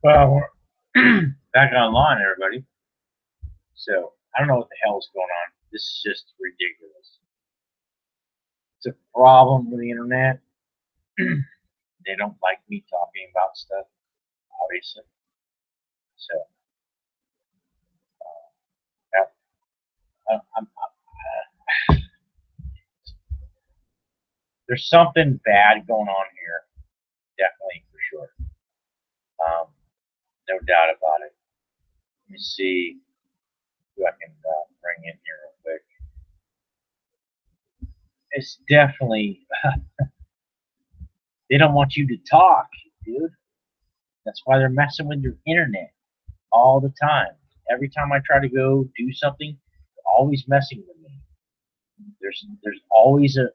Well, we're back online, everybody. So I don't know what the hell is going on. This is just ridiculous. It's a problem with the internet. They don't like me talking about stuff, obviously. So there's something bad going on here, definitely for sure. Um, no doubt about it. Let me see who I can bring in here real quick. It's definitely they don't want you to talk, dude. That's why they're messing with your internet all the time. Every time I try to go do something, they're always messing with me. There's always a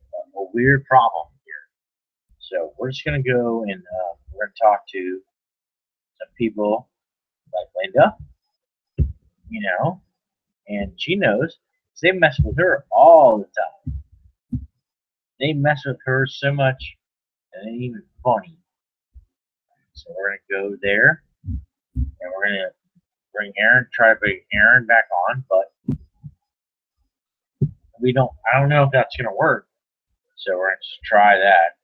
weird problem here. So we're just gonna go and we're gonna talk to some people like Linda, you know, and she knows they mess with her all the time. They mess with her so much, and it ain't even funny. So we're gonna go there, and we're gonna bring Aaron, try to bring Aaron back on, but we don't. I don't know if that's gonna work. So we're gonna just try that.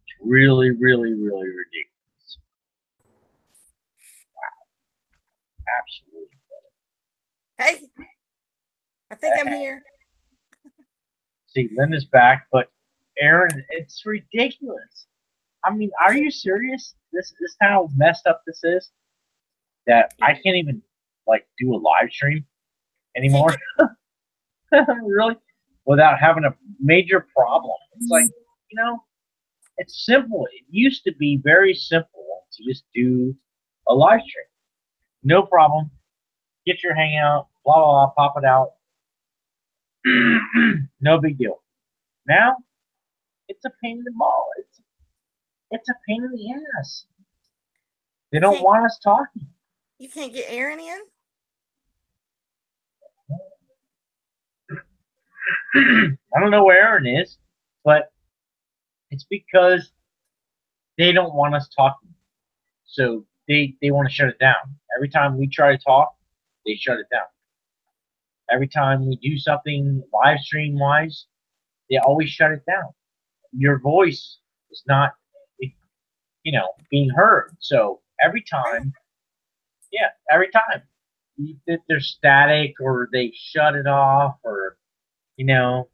It's really, really, really ridiculous. Absolutely. Hey, I think I'm here. See, Linda's back, but Aaron, it's ridiculous. I mean, are you serious? This how messed up this is that I can't even like do a live stream anymore. Really, without having a major problem. It's like, you know, it's simple. It used to be very simple to just do a live stream. No problem. Get your hangout, blah blah blah, pop it out. No big deal. Now it's a pain in the ball. It's a pain in the ass. They don't want us talking. You can't get Aaron in? I don't know where Aaron is, but it's because they don't want us talking. So they want to shut it down. Every time we try to talk, they shut it down. Every time we do something live stream wise, they always shut it down. Your voice is not, being heard. So every time, yeah, every time there's static or they shut it off or I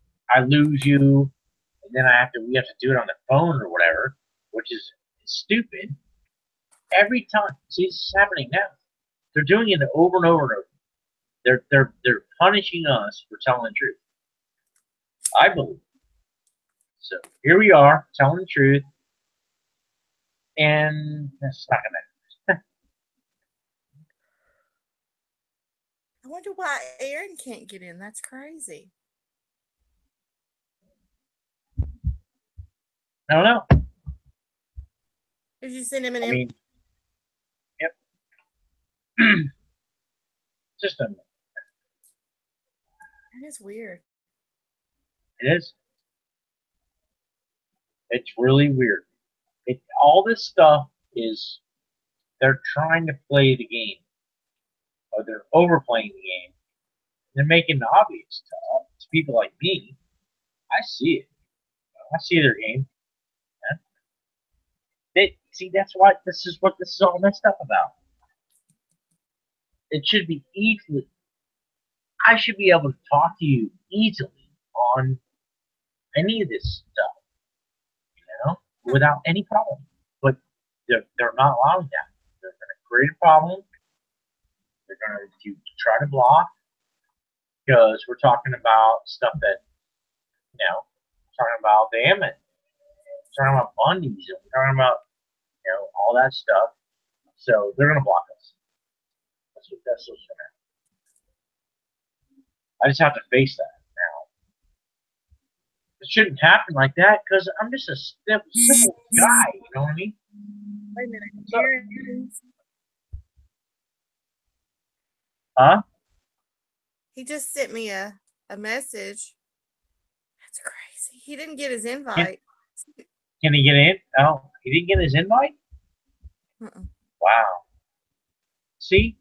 lose you, and then we have to do it on the phone or whatever, which is stupid. Every time, see, this is happening now. They're doing it over and over and over. They're punishing us for telling the truth. I believe. So here we are telling the truth, and that's not gonna. I wonder why Aaron can't get in. That's crazy. I don't know. Did you send him an invite? Yep. Just a. That is weird. It is. It's really weird. All this stuff is they're trying to play the game, or they're overplaying the game. They're making it obvious to people like me. I see it. I see their game. See, that's why this is what this is all messed up about. It should be easily. I should be able to talk to you easily on any of this stuff, without any problem. But they're not allowing that. They're going to create a problem. They're going to try to block because we're talking about stuff that, talking about Damon, we're talking about Bundy's, and we're talking about, all that stuff. So they're going to block us. That's what's going to happen. I just have to face that now. It shouldn't happen like that because I'm just a simple guy. You know what I mean? Wait a minute. Huh? He just sent me a message. That's crazy. He didn't get his invite. Can he get in? Oh, he didn't get his invite? Uh-uh. Wow. See?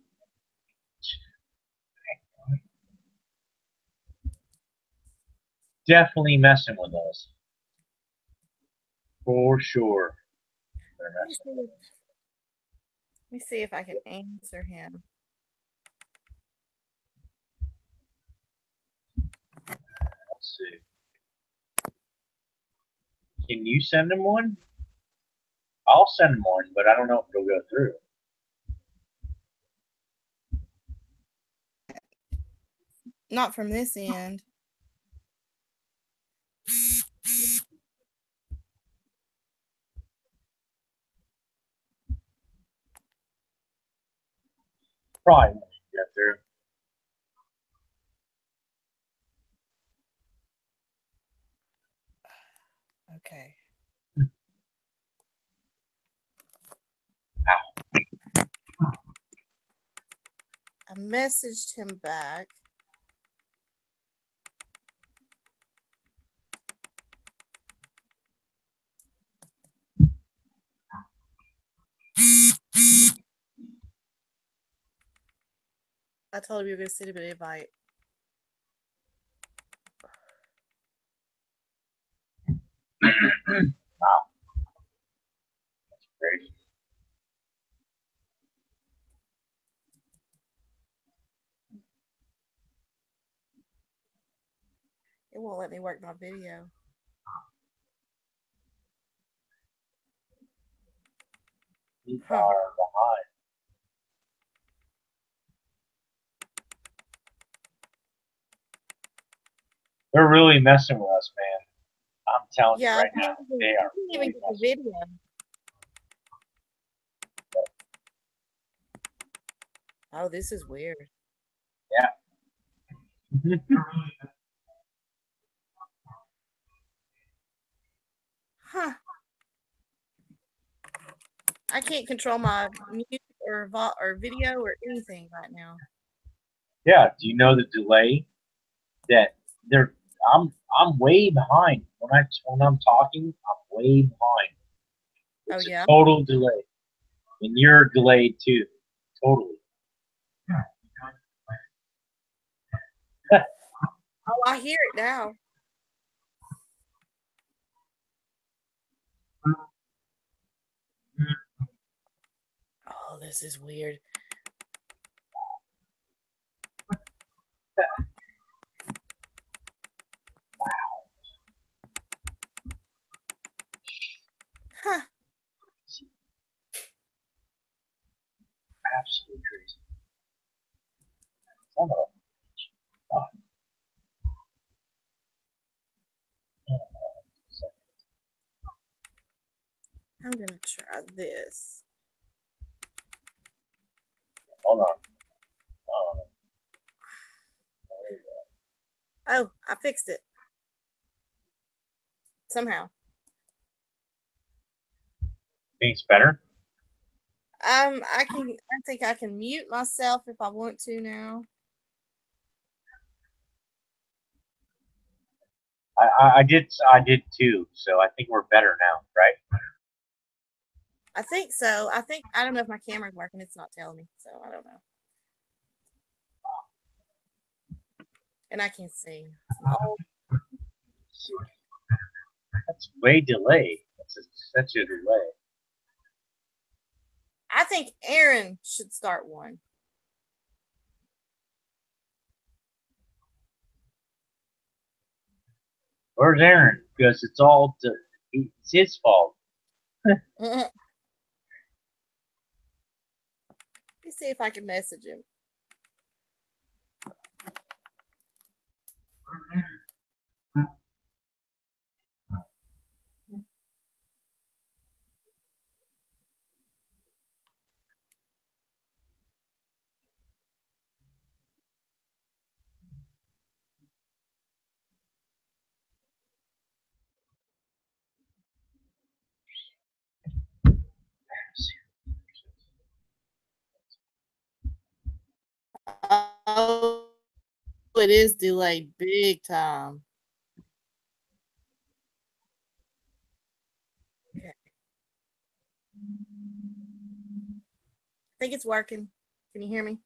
Definitely messing with us. For sure. They're Let me messing. see if, let me see if I can answer him. Let's see. Can you send him one? I'll send him one, but I don't know if it'll go through. Not from this end. Probably won't get through. Okay. I messaged him back. I told him you were going to send him an invite. Wow. That's crazy. It won't let me work my video. You Huh. are behind. They're really messing with us, man. I'm telling you Yeah, right now, they I are didn't even really get the messing. video. Oh, this is weird. Yeah. Huh. I can't control my music or video or anything right now. Yeah. Do you know the delay that they're? I'm way behind when I'm talking. I'm way behind. Oh, It's a yeah. total delay, and you're delayed too. Totally. Oh, I hear it now. Oh, this is weird. Huh. Absolutely crazy. Son of a- I'm going to try this. Hold on. Hold on. Oh, I fixed it. Somehow. Think it's better? I think I can mute myself if I want to now. I did too. So I think we're better now, right? I think so. I don't know if my camera's working. It's not telling me, so I don't know. And I can see. Oh, That's way delayed. Such a delay. I think Aaron should start one. Where's Aaron? Because it's his fault. Let me see if I can message him. Oh, it is delayed big time. Okay. think it's working. Can you hear me?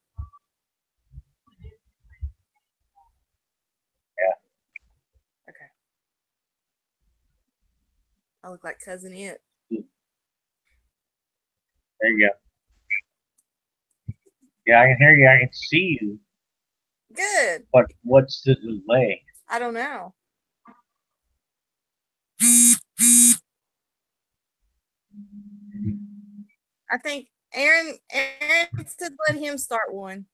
Yeah. Okay. I look like Cousin It. There you go. Yeah, I can hear you. I can see you. Good. But what's the delay? I don't know. I think Aaron said let him start one.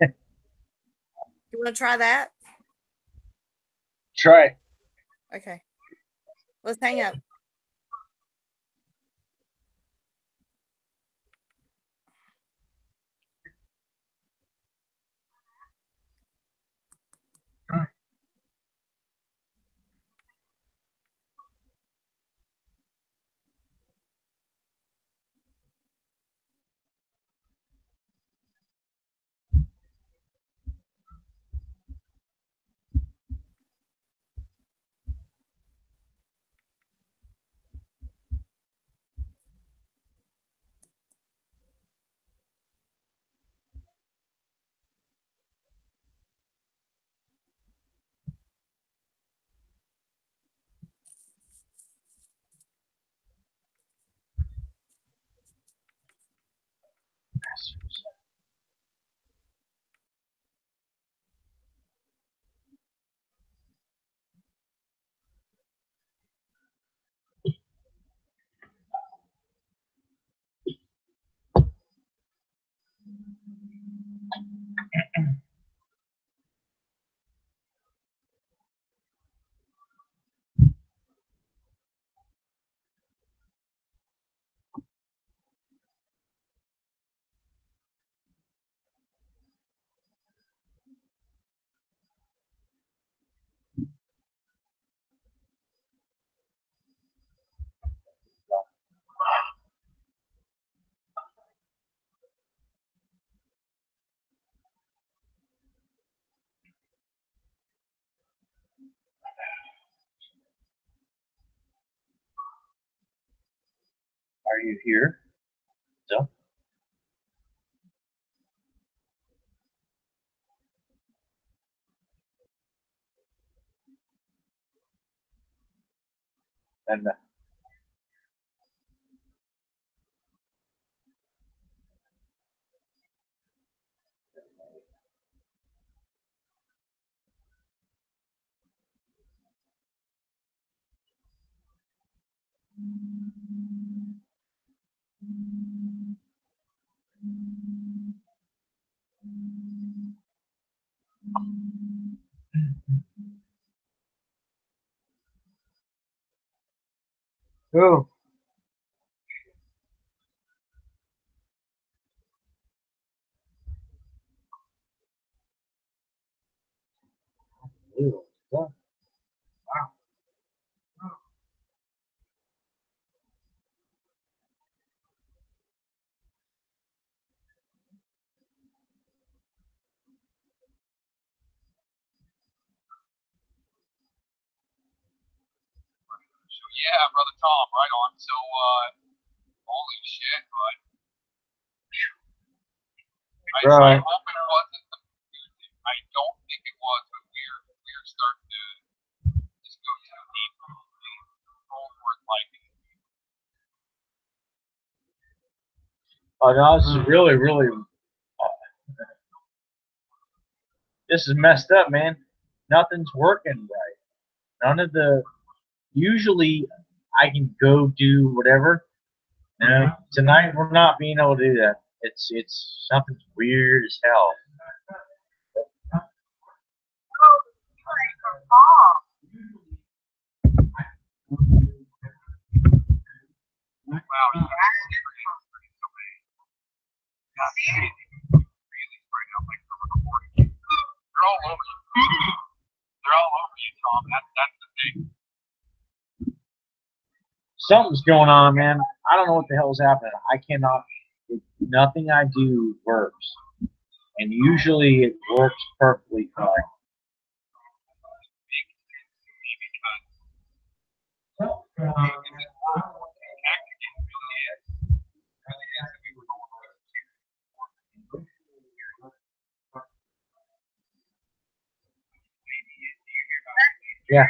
You want to try that? Try it. Okay. Let's hang up. Are you here? So? And oh. Ew. Wow. Yeah, brother Tom, right on. So, holy shit, bud. I hope it wasn't the music. I don't think it was, but we're starting to just go too deep. Forward, like, Oh no, this is really, really. This is messed up, man. Nothing's working right. None of the. Usually, I can go do whatever. No, tonight we're not being able to do that. It's something weird as hell. wow, you really spread out like the recording. They're all over you. They're all over you, Tom. That's the thing. Something's going on, man. I don't know what the hell's happening. I cannot. Nothing I do works, and usually it works perfectly fine. Because Yeah,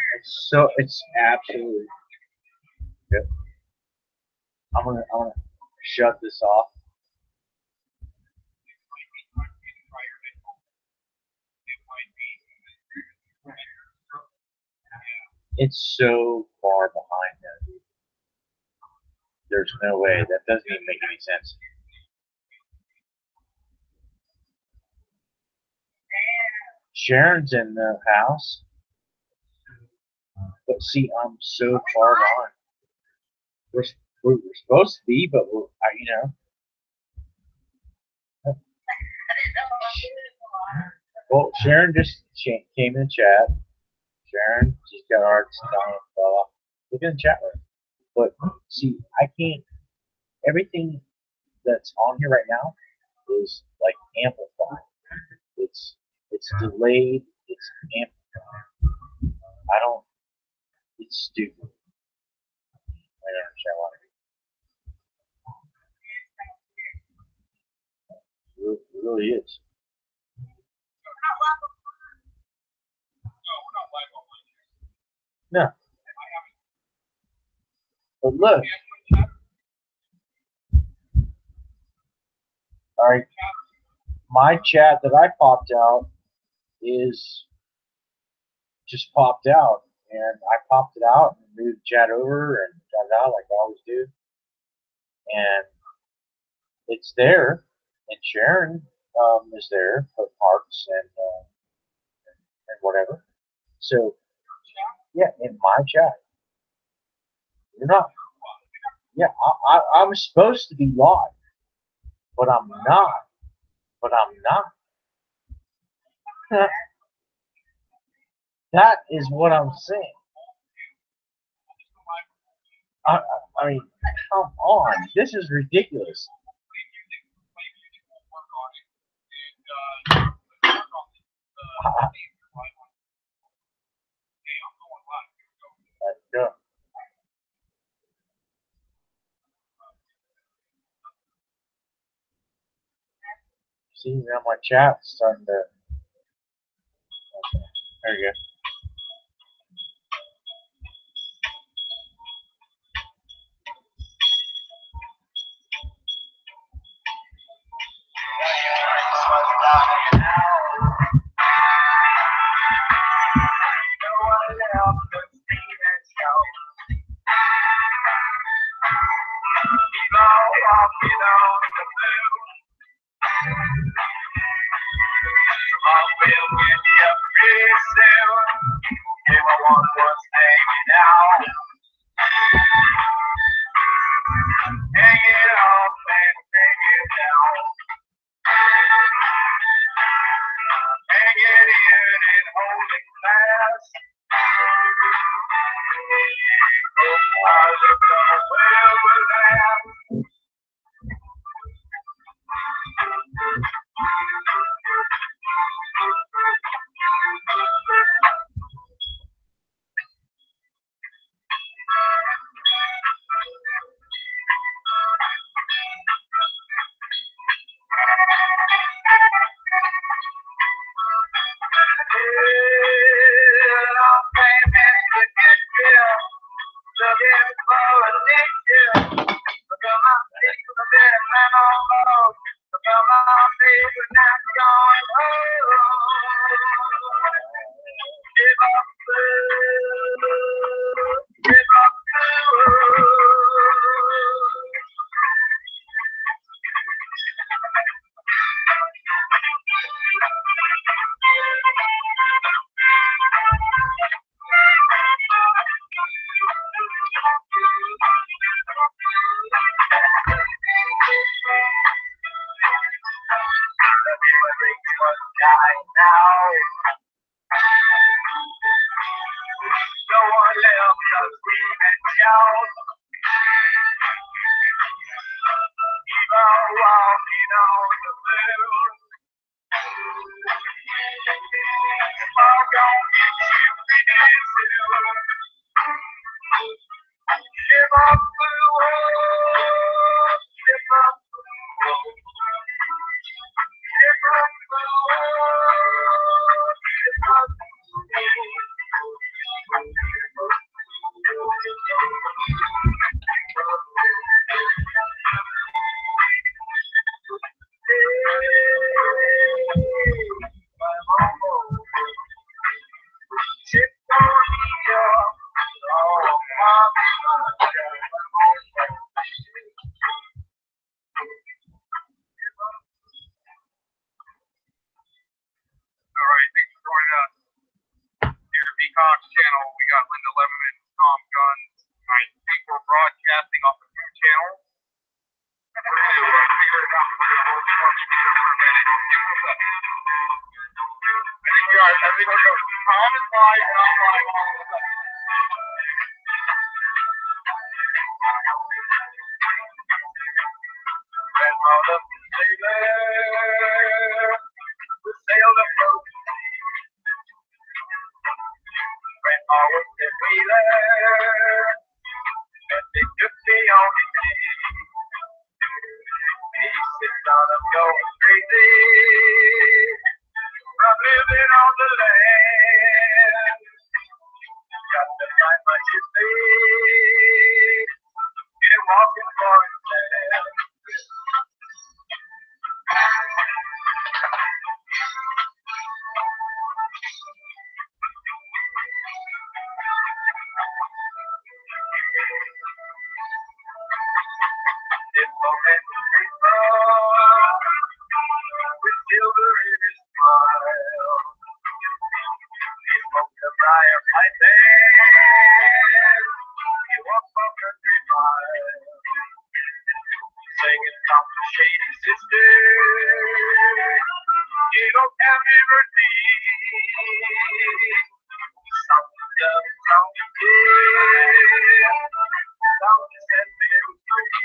it's absolutely good. I'm gonna shut this off. It's so far behind that, dude. There's no way. That doesn't even make any sense. Sharon's in the house, but see, I'm so far behind. We're, we're supposed to be, but you know. Well, Sharon just came in the chat. Sharon, she's got our fella. Look in the chat room. But see, I can't. Everything that's on here right now is like amplified. It's delayed. It's amplified. I don't. It's stupid. I don't understand why. It really is. No. But look. All right. My chat that I popped out is just popped out, and I popped it out and moved chat over and got it out like I always do, and it's there. And Sharon is there, put hearts and whatever. So yeah, in my chat, you're not. Yeah, I'm supposed to be live, but I'm not. But I'm not. That is what I'm saying. I mean, come on, this is ridiculous. Yeah. See, now my chat's starting to. There you go. All right, thanks for joining us. Here at VCOX channel, we got Linda Leverman, Tom Guns. I think we're broadcasting off the two channels. We're going to figure it out. We're going to work on it here for a minute. Stick with us. I think we are. I think we're going. Tom is live, and I'm live all of a sudden. And all of the sailors, we sailed afloat. When all was the whaler, and they took me on the sea. He said, "Son, I'm going crazy from living on the land. Got to find my ship, and walking for his land." With silver in his smile, he smoked a briar pipe and he walked for country miles, singing about the shady sister, you don't have liberty. Something done, something did, something set them free.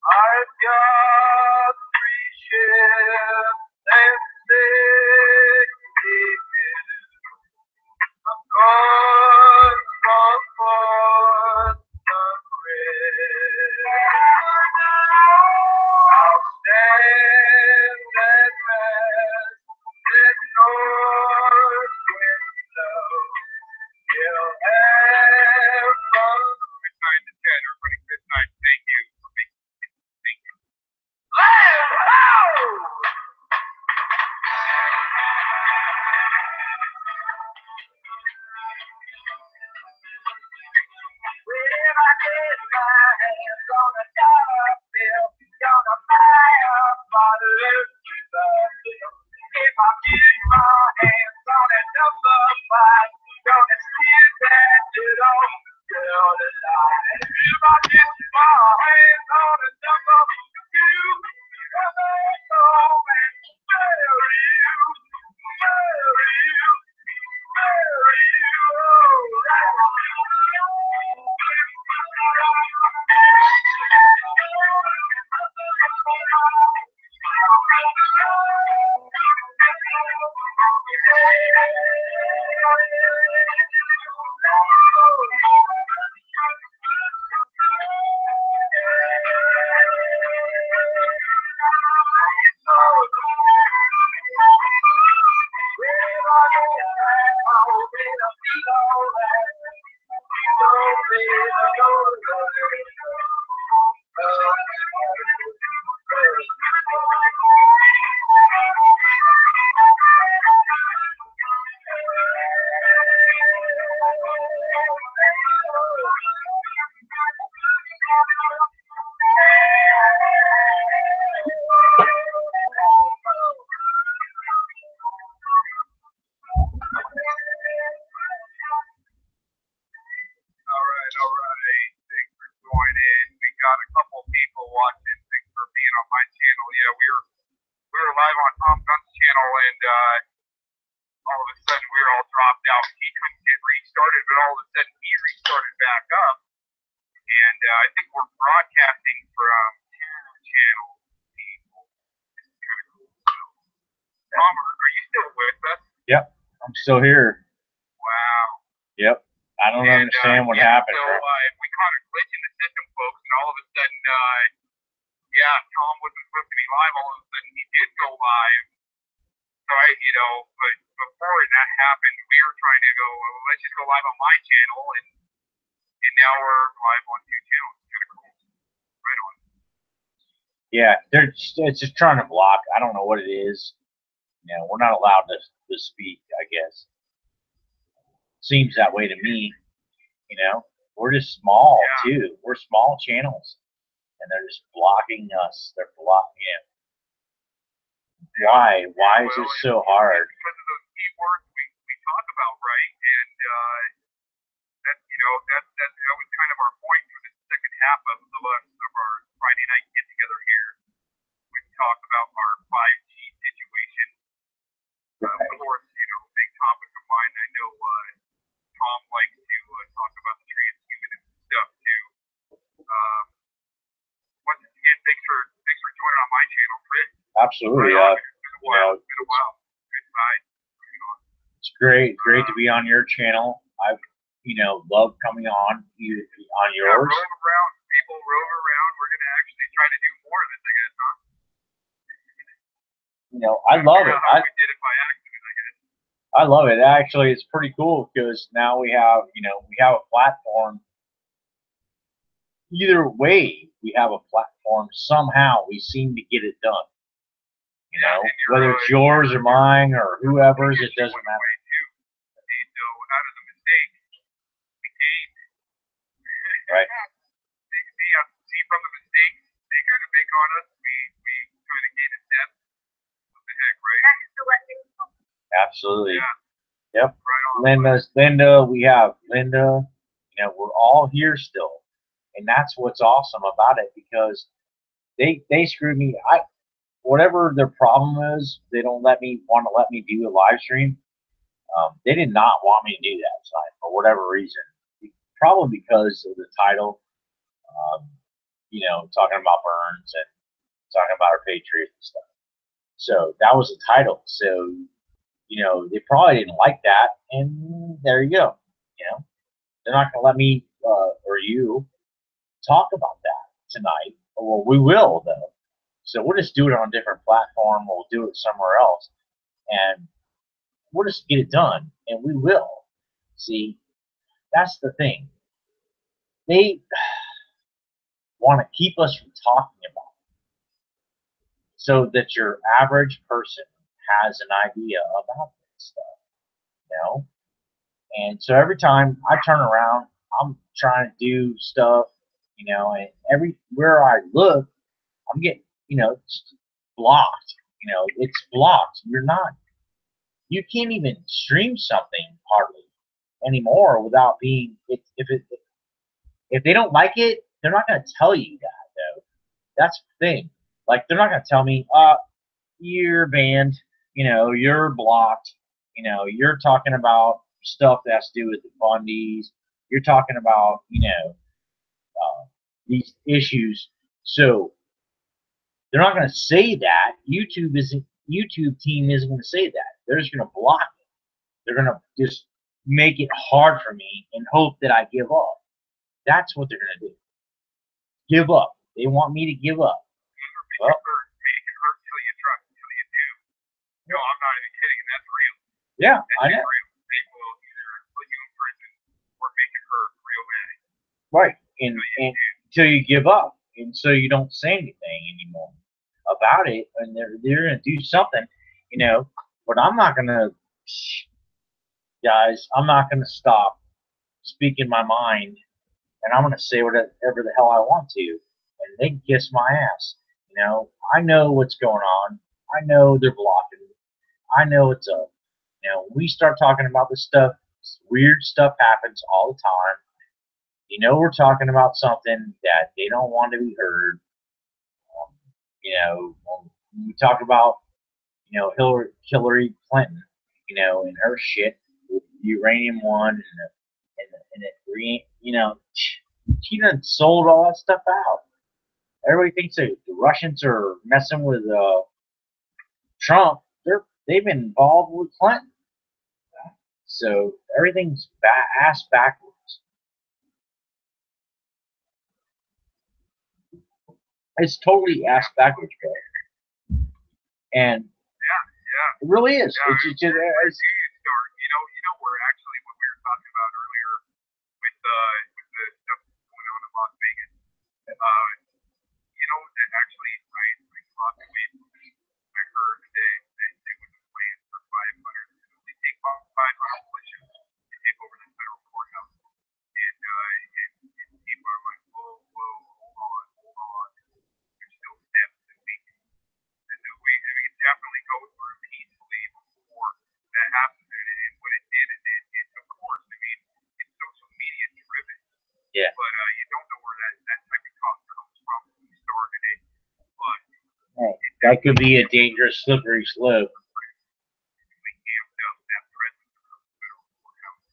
I've got 3 ships and 6 seamen. I'm gone from Portsmouth Bridge. I'll stand at mast when north winds blow. We'll have fun. Good night to Ted. Everybody, good night. Thank you for being. Thank you. Land ho! When I get my hands on a dollar bill, gonna buy a bottle of Cuba. If I get my hands on a number 5, gonna stand that little girl alive. If I get my hands on a number 2, gonna go and marry you, marry you, marry you, oh, right. All right. Thanks for joining. We got a couple people watching. Thanks for being on my channel. Yeah, we were live on Tom Gunn's channel, and all of a sudden we were all dropped out. He couldn't get restarted, but all of a sudden he restarted back up. And I think we're broadcasting from 2 channels. People, this is kind of cool. So, Tom, are you still with us? Yep, I'm still here. Wow. Yep. I don't understand what happened. So we caught a glitch in the system, folks, and all of a sudden, yeah, Tom wasn't supposed to be live. All of a sudden, he did go live. So but before that happened, we were trying to go, well, let's just go live on my channel, and now we're live on 2 channels. Kind of cool. Right on. Yeah, it's just trying to block. I don't know what it is. You know, we're not allowed to speak. I guess seems that way to me. You know, we're just small Yeah. too. We're small channels, and they're just blocking us. They're blocking it. Why? Why is Well, this so hard? because of those keywords we talk about, right? And that that was kind of our point for the second half of our Friday night get together here. We talk about our 5G situation. Of course, big topic of mine. I know Tom likes to talk about the transhumanist stuff too. Um, once again, thanks for joining on my channel, Chris. Absolutely. Right on. It's been a while. know, It's been a while. Good time. It's great to be on your channel. I, love coming on yours. Yeah, roam around. People roam around. We're gonna actually try to do more of this, I guess, huh? I love it. How we did it by accident, I guess. I love it. Actually, it's pretty cool because now we have a platform. Either way, we have a platform. Somehow we seem to get it done. Whether it's yours or mine or whoever's, it doesn't matter. So out of the mistake, we gained. Right. See from the mistakes they kind of make on us, we kind of gain a step. What the heck, right? Absolutely. Yeah. Yep. Right on. Linda, we have Linda. We're all here still, and that's what's awesome about it because they screwed me. Whatever their problem is, they don't want to let me do a live stream. They did not want me to do that tonight for whatever reason. Probably because of the title. Talking about Burns and talking about our Patriots and stuff. So that was the title. So, they probably didn't like that, and there you go. They're not going to let me or you talk about that tonight. Well, we will though. So we'll just do it on a different platform. We'll do it somewhere else, and we'll just get it done, and we will. See, that's the thing. They want to keep us from talking about it so that your average person has an idea about this stuff, And so every time I turn around, I'm trying to do stuff, and everywhere I look, I'm getting, it's blocked. It's blocked. You can't even stream something hardly anymore without being, if they don't like it, they're not going to tell you that, though. That's the thing. Like, they're not going to tell me, you're banned, you're blocked, you're talking about stuff that has to do with the Bundys, you're talking about, these issues. So they're not going to say that. YouTube team isn't going to say that. They're just going to block it. They're going to just make it hard for me and hope that I give up. That's what they're going to do. Give up. They want me to give up. Make it hurt till you try, till you do. No, I'm not even kidding. That's real. Yeah, I know. Real. They will either put you in prison or make it hurt real bad. Right. And until you give up, and so you don't say anything anymore about it, and they're going to do something, But I'm not going to, guys. I'm not going to stop speaking my mind, and I'm going to say whatever the hell I want to, and they can kiss my ass. I know what's going on. I know they're blocking me. I know what's up. We start talking about this stuff. Weird stuff happens all the time. We're talking about something that they don't want to be heard. When we talk about, Hillary Clinton, and her shit with uranium one and it, she done sold all that stuff out. Everybody thinks that the Russians are messing with Trump. They've been involved with Clinton. So everything's ass backwards. It's totally ass backwards, bro. And yeah, it really is. Yeah, It's just, where do you start? Where actually what we were talking about earlier with the stuff going on in Las Vegas. That actually I I heard today that they was a plan for 500. They take 500 militias to take over the federal courthouse. And people are like, whoa, whoa, hold on. There's still steps that we can definitely go through peacefully before that happens. And what it did is it of course, I mean, it's social media driven. Yeah. But you don't know where that type of talk comes from, who started it. But Hey, that could be a dangerous, slippery slope. we amped up that presence around the federal courthouse.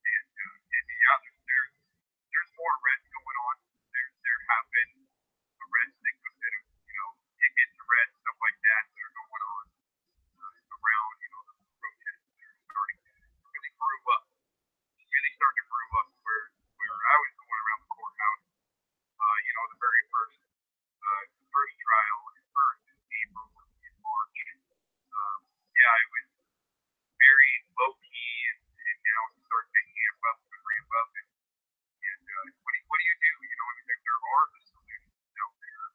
And yeah, there's more arrests going on. There have been arrests that could have, tickets, arrests, stuff like that are going on around, the protests that are starting to really brew up. Really starting to brew up where I was going around the courthouse. The very first trial was first in April in March. Yeah, it was very low key, and now it's starting to amp up and ramp up. And what do you do? I mean, there are the solutions out there,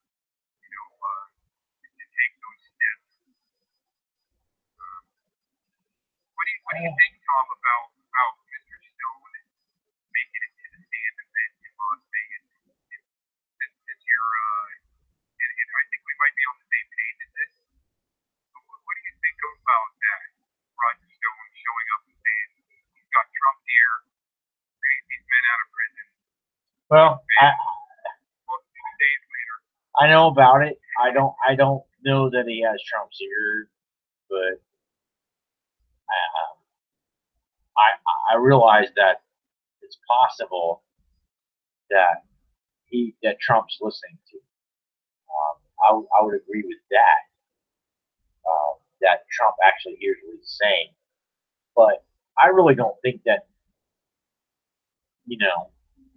to take those steps. What do you think, Tom, about Mr. Stone making it to the stand event in Las Vegas this year? And I think we might be on the same page as this. What do you think about that? Roger Stone showing up and saying he's got Trump here, he's been out of prison. Well, Most 2 days later. I know about it. I don't know that he has Trump's ear, but I realize that it's possible that Trump's listening to. I would agree with that. That Trump actually hears what he's saying, but I really don't think that.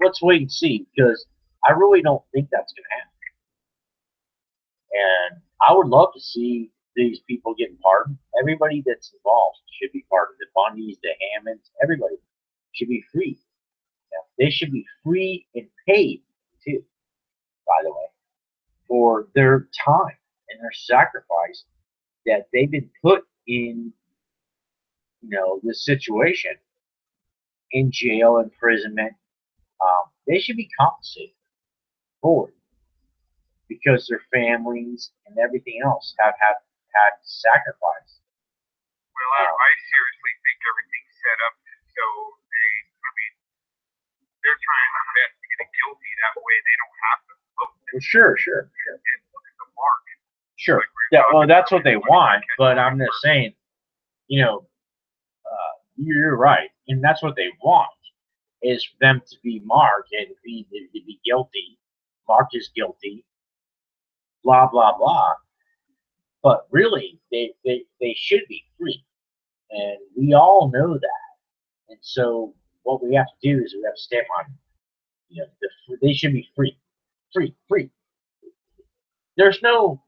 Let's wait and see, because I really don't think that's going to happen. And I would love to see these people getting pardoned. Everybody that's involved should be pardoned. The Bundys, the Hammonds, everybody should be free. They should be free and paid too, by the way, for their time and their sacrifice that they've been put in, this situation, in jail, imprisonment. They should be compensated for it, because their families and everything else have had sacrifice. Well, I seriously think everything's set up so they're trying their best to get it guilty. That way they don't have to vote. Well, sure. And look at the mark. Sure. Like Well, that's what they want, but I'm just saying, you're right, and that's what they want, is for them to be marked and to be guilty. Mark is guilty. Blah blah blah. But really, they should be free, and we all know that. And so, what we have to do is we have to stand on, they should be free. There's no,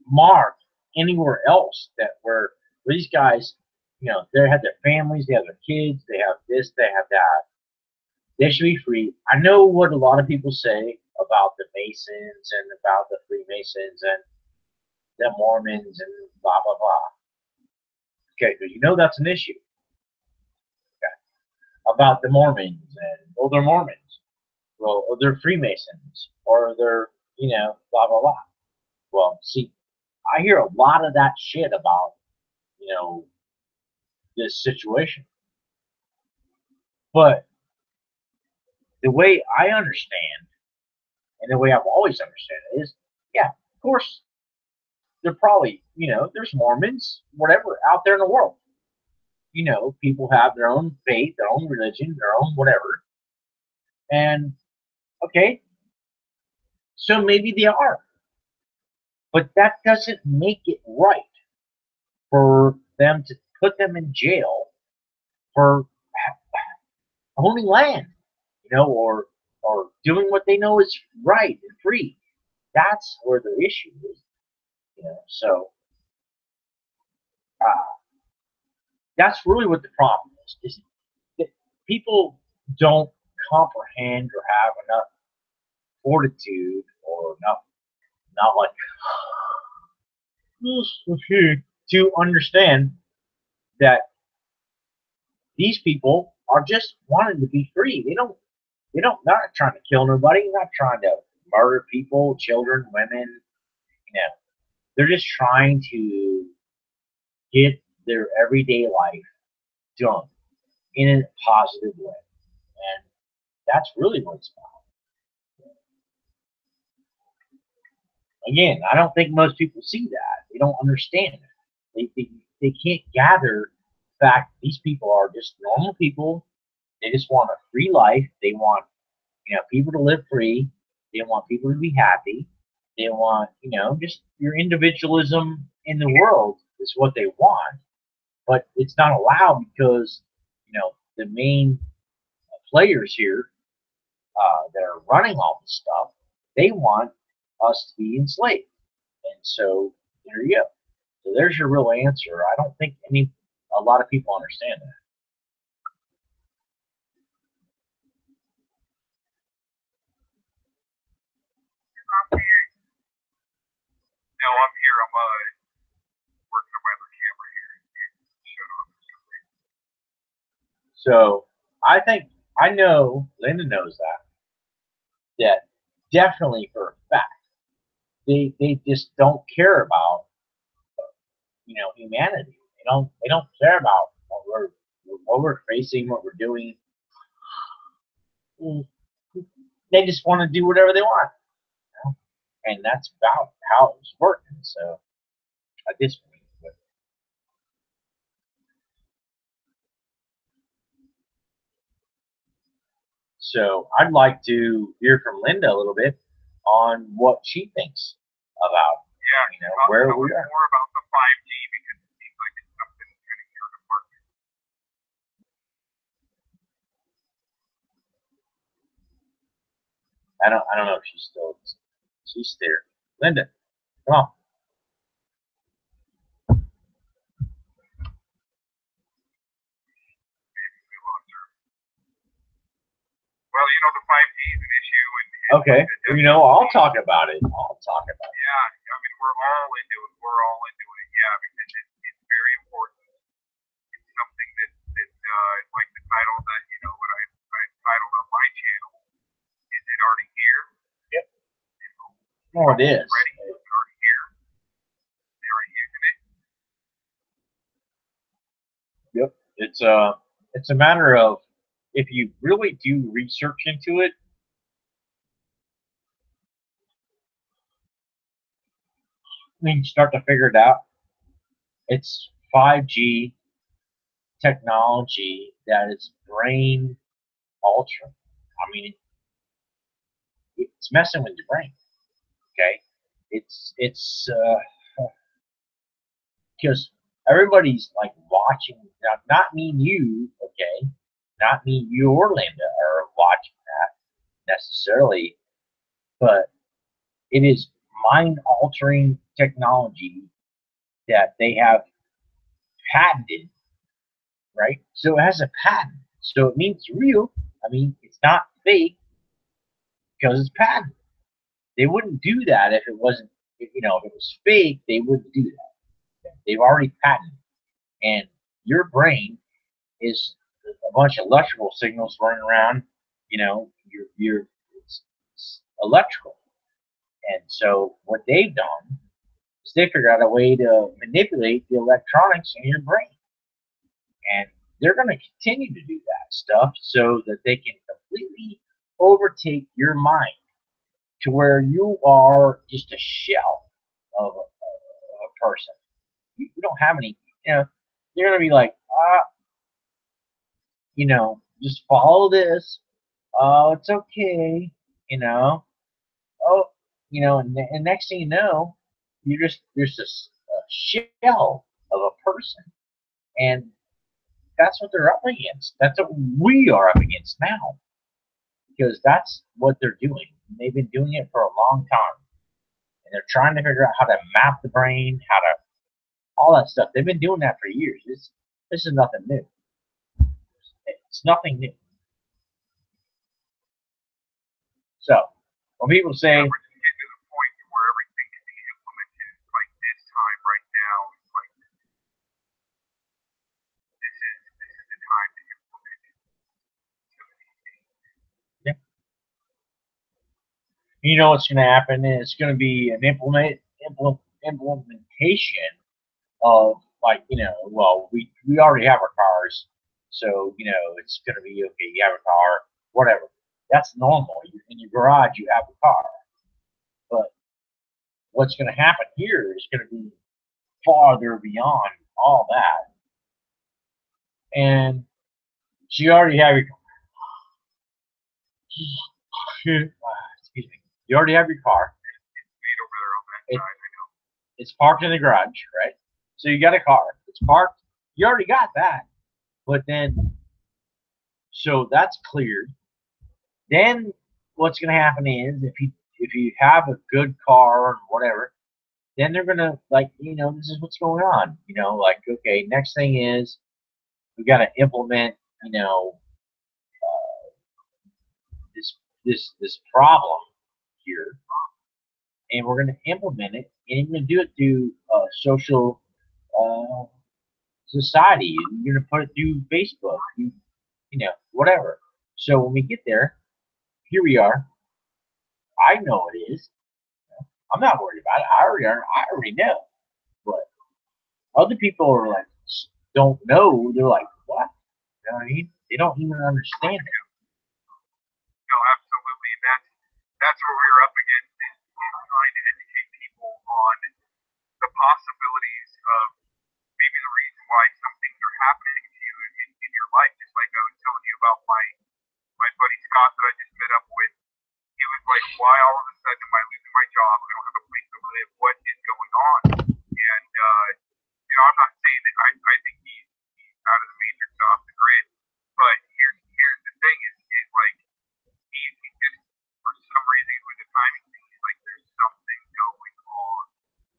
mark anywhere else that where these guys, they have their families, they have their kids, they have this, they have that. They should be free. I know what a lot of people say about the Masons and about the Freemasons and the Mormons and blah blah blah. Okay, because that's an issue. Okay. About the Mormons and they're Mormons. Well, or they're Freemasons, or they're blah blah blah. Well, see, I hear a lot of that shit about this situation, but the way I understand, and the way I've always understood it is, yeah, of course, they're probably there's Mormons, whatever, out there in the world. People have their own faith, their own religion, their own whatever, and okay, so maybe they are. But that doesn't make it right for them to put them in jail for owning land, or doing what they know is right and free. That's where the issue is, So that's really what the problem is that people don't comprehend or have enough fortitude or enough not like to understand that these people are just wanting to be free. Not trying to kill nobody, not trying to murder people, children, women. They're just trying to get their everyday life done in a positive way. And that's really what it's about. Again, I don't think most people see that. They don't understand it. They can't gather the fact these people are just normal people. They just want a free life. They want, people to live free. They want people to be happy. They want, just your individualism in the world is what they want. But it's not allowed because, the main players here that are running all this stuff, they want us to be enslaved. And so there you go. So there's your real answer. I don't think a lot of people understand that. No, I'm here. I'm working on my other camera here. Shut off. So I know Linda knows that definitely for a fact they just don't care about humanity. They don't care about what we're facing, what we're doing. They just want to do whatever they want, and that's about how it's working. So at this point. So I'd like to hear from Linda a little bit on what she thinks about where we are. More about the 5G because it seems like it's something kind of your department. I don't know if she's there. Linda, come on. Well, the 5G is an issue, and Okay, I'll talk about it. Yeah, I mean, we're all into it. Yeah, because it's very important. It's something that like the title that what I titled on my channel. Is it already here? Yep. No, it is. Ready? It's already here. They're already using it. Yep. It's a matter of if you really do research into it. You start to figure it out. It's 5G technology that is brain altering. I mean, it's messing with your brain. Okay, it's because everybody's like watching. Now, not me and you. Okay, not me, you or Linda are watching that necessarily, but it is mind-altering technology that they have patented, right? So it has a patent. So it means real. I mean, it's not fake because it's patented. They wouldn't do that if it wasn't, if it was fake, they wouldn't do that. They've already patented. And your brain is a bunch of electrical signals running around, it's electrical. And so what they've done is they figured out a way to manipulate the electronics in your brain. And they're going to continue to do that stuff so that they can completely overtake your mind to where you are just a shell of a person. You don't have any, they're going to be like, just follow this. Oh, it's okay. Oh, and next thing you know, there's this shell of a person. And that's what they're up against. That's what we are up against now. Because that's what they're doing. They've been doing it for a long time. And they're trying to figure out how to map the brain, all that stuff. They've been doing that for years. This is nothing new. It's nothing new. So, when people say, We're just getting to the point where everything You know what's going to happen? It's going to be an implementation of like well we already have our cars, so it's going to be okay. You have a car, whatever. That's normal. In your garage, you have a car, but what's going to happen here is going to be farther beyond all that. And so you already have your excuse me. You already have your car. Over there on that It, side, I know. it's parked in the garage, right? So you got a car. It's parked. You already got that. But then, so that's cleared. Then what's going to happen is if you have a good car or whatever, then they're going to this is what's going on. Like okay, next thing is we got to implement this this problem here, and we're going to implement it, and you're going to do it through social uh, society. You're going to put it through Facebook, whatever. So when we get there, here we are. I know it is. I'm not worried about it. I already know. But other people are like, don't know. They're like, what? You know what I mean? They don't even understand it. No, absolutely. That's what we were up against is trying to educate people on the possibilities of maybe the reason why some things are happening to you in your life. Just like I was telling you about my buddy Scott that I just met up with. He was like, why all of a sudden am I losing my job? I don't have a place to live. What is going on? And I'm not saying that I think he's out of the matrix off the grid, but here's the thing is like he just for some reason it was a timing thing. He's like, there's something going on.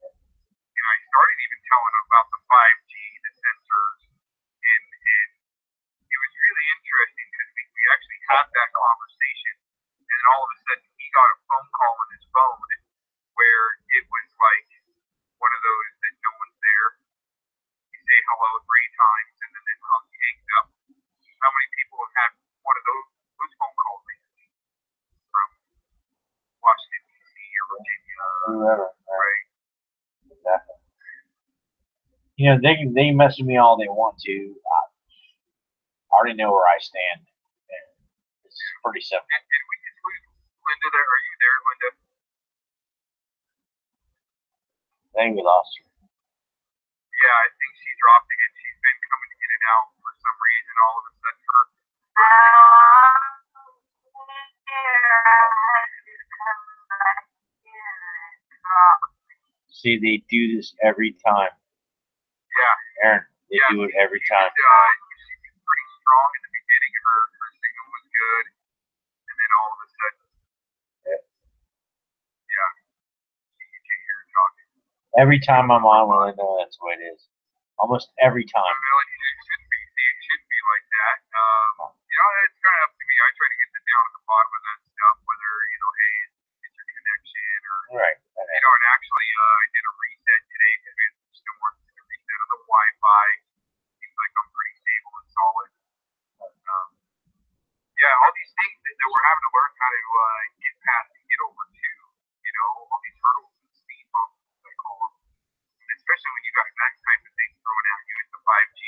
And I started even telling him about the 5G, the sensors, and it was really interesting because we actually had that conversation, and then all of a sudden he got a phone call on his phone where it was like one of those that no one's there. You say hello 3 times and then hangs up. How many people have had one of those phone calls recently from Washington D.C. or Virginia? Whoever, Right. exactly. They can mess with me all they want to. I already know where I stand. And it's pretty simple. And we just lose Linda there. Are you there, Linda? I think we lost her. Yeah, I think she dropped again. She's been coming in and out for some reason. All of a sudden, her. See, they do this every time. Yeah. Aaron, they do it every time. She was pretty strong in the beginning. Her signal was good, and then all of a sudden, yeah, you can't hear her talking. Every time I'm on Melinda, that's the way it is. Almost every time. Well, it shouldn't be like that. It's kind of up to me. I try to get down at the bottom of that stuff, whether hey, it's your connection or Right. and actually, I did a reset today because we had some storms. A reset of the Wi-Fi. Seems like I'm pretty stable and solid. Yeah, all these things that we're having to learn how to get past and get over to. All these hurdles and speed bumps, as I call them. And especially when you got that type of thing thrown at you with the 5G.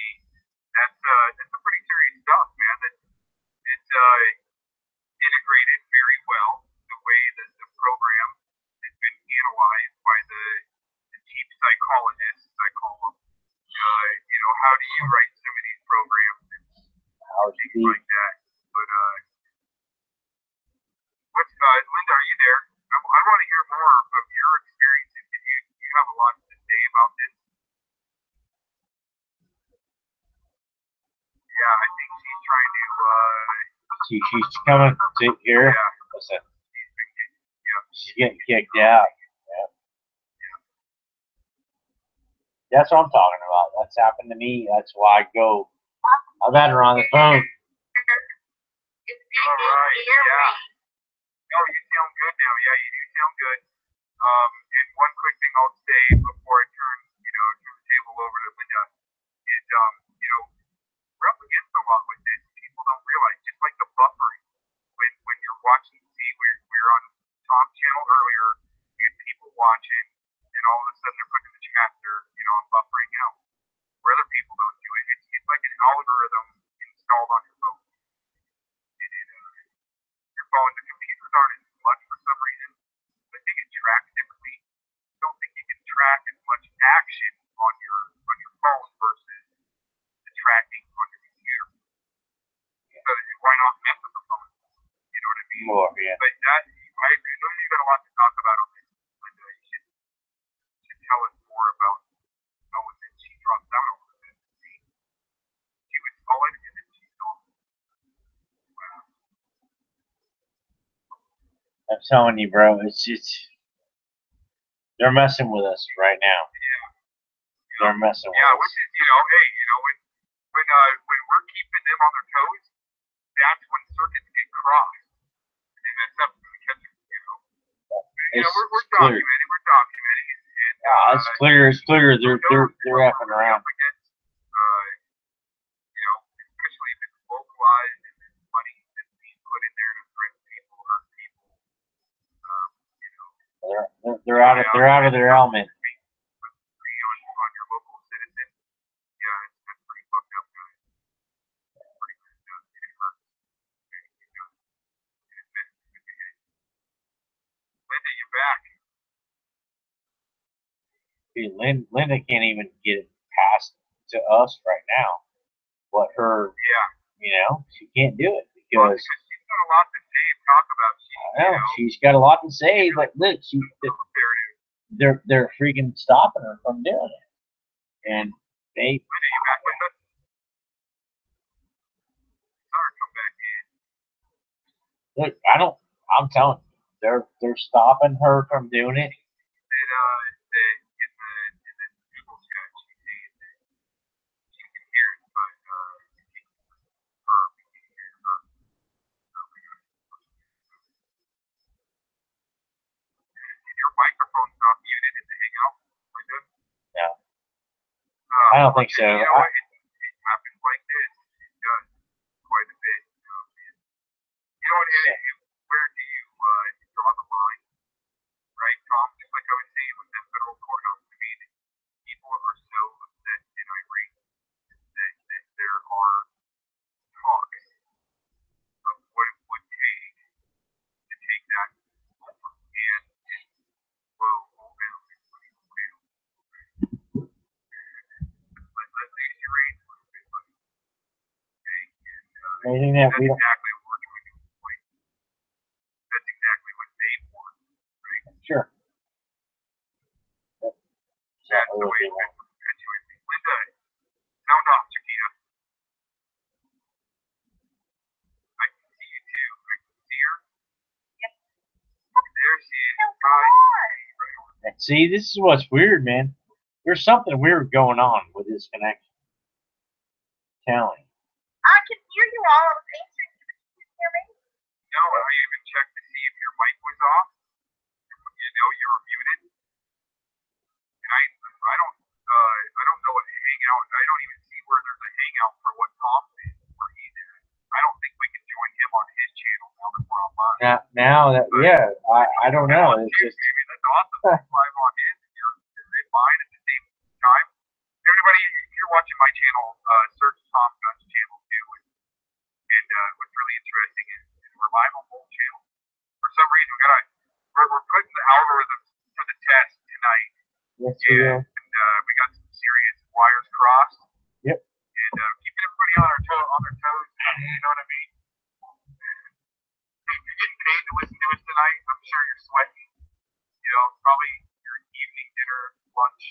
That's some pretty serious stuff, man. It's integrated very well. The way that the program has been analyzed by the chief psychologists, I call them. How do you write some of these programs and things like that? But Linda, are you there? I want to hear more of your experiences. You have a lot to say about this. Yeah, I think she's trying to. She's coming to here. Yeah. Listen, Yeah. she's getting kicked out. Yeah. That's what I'm talking about. That's happened to me. That's why I go. I've had her on the phone. All right. Yeah. No, you sound good now. Yeah, you do sound good. And one quick thing I'll say before I turn the table over to Linda is, we're up against a lot with this. People don't realize, just like the buffering, when you're watching TV, we're on Tom Channel sudden they're putting in the chat, I'm buffering out. Where other people don't do it. It's like an algorithm installed on your phone. Your phone, the computers aren't as much for some reason, but they get tracked differently. I don't think you can track as much action on your phone versus the tracking on your computer. So why not mess with the phone? You know what I mean? More, yeah. But I know you got a lot to talk about on this, Linda. You should tell us more about how it is she dropped out a little bit. She was solid and then she's gone. Wow. I'm telling you, bro, it's they're messing with us right now. Yeah. They're messing with Yeah, us. which is, hey, when we're keeping them on their toes, that's when circuits get crossed. And that's up because, we're clear. documenting it. And, It's clear. It's clear. They're effing around. Especially if it's localized and there's money that's being put in there to threaten people, hurt people. They're out of their element. On your local citizen. Yeah, that's pretty fucked up, guys. Pretty messed up. It hurts. Linda, you back? Dude, Linda can't even get it past to us right now. What her, Yeah. She can't do it Well, because because she's got a lot to say and talk about. she's got a lot to say, but look, There it is. they're freaking stopping her from doing it, and they. Linda, you back with us? Saw her come back in. Look, I'm telling you, they're stopping her from doing it. That in the Google chat, she's saying that she can hear it, but we can hear her. And your microphone's not muted in the Hangout, Linda? No, I don't think so. You know what? It happens like this. It does quite a bit. You know what? Where do you draw the line? Right, Tom? Just like I was saying with that federal courthouse, I mean, people are so upset and irate that there are talks of what it would take to take that over and slow all down. Let's use your range a little bit, buddy. Okay? And Anything that that's we don't. exactly what we're going to avoid. That's exactly what they want, right? Sure. That's the way it's been perpetuated. Linda, sound off, Chiquita. I can see you too. I can see her. Yep. There she is. Hi. And see, this is what's weird, man. There's something weird going on with this connection. Telling you. I can hear you all. I was answering you, but you couldn't hear me. No, I even checked to see if your mic was off. You were muted. And I don't know what hangout. I don't even see where there's a hangout for what Tom is, where he's at. I don't think we can join him on his channel now that we're online. Now that I don't know. It's just I mean, that's awesome. Live on his and you're in mine at the same time. Everybody, if you're watching my channel, search Tom Gunn's channel too. And what's really interesting is we're live on both channels. For some reason, we're putting the algorithms to the test tonight. yes, we will. And we got some serious wires crossed. Yep. And keeping everybody on their toes. You know what I mean? Hey, you're getting paid to listen to us tonight. I'm sure you're sweating. Probably your evening dinner, lunch.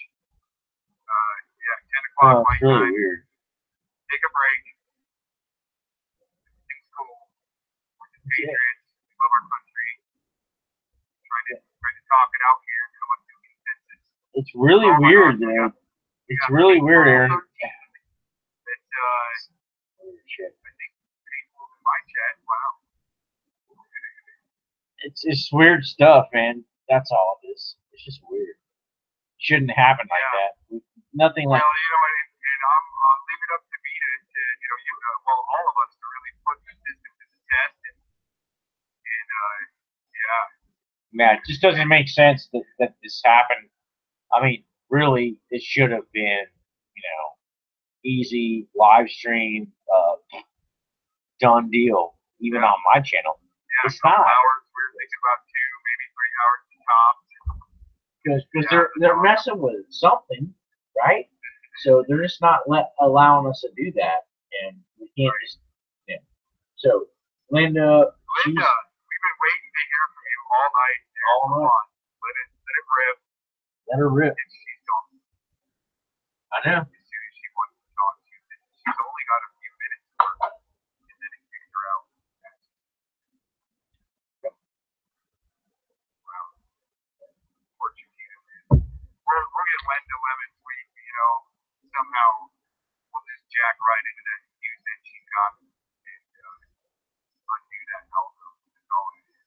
10 o'clock Oh, my it's really time. weird. Take a break. Things cool. We're the Patriots. We love our country. Trying to talk it out here and come up to a consensus. It's really Oh my weird, God, man. yeah. It's really weird, Aaron. That Shit. I think people in my chat, wow. It's weird stuff, man. That's all it is. It's just weird. Shouldn't happen like Yeah. that. Nothing Well, like. and I'm leaving it up to me to all of us to really put this system to the test. And yeah. Yeah, it just doesn't make sense that this happened I mean, really, it should have been, easy live stream, done deal, even on my channel. Yeah, It's a couple not. hours. We were thinking about 2, maybe 3 hours at the top. Because they're messing with something, right? So they're just not allowing us to do that, and we can't just. Yeah. So Linda, she's Linda, we've been waiting to hear from you all night. All Come night. on, let it rip. let her rip. And she's gone I know. as soon as she wants to talk to you. She's only got a few minutes to work, and then it kicks her out. Wow. Poor Chiquita, man. We're getting Linda Lemon Sweet, somehow we'll just jack right into that news that she's got and undo that algorithm. That's all it is.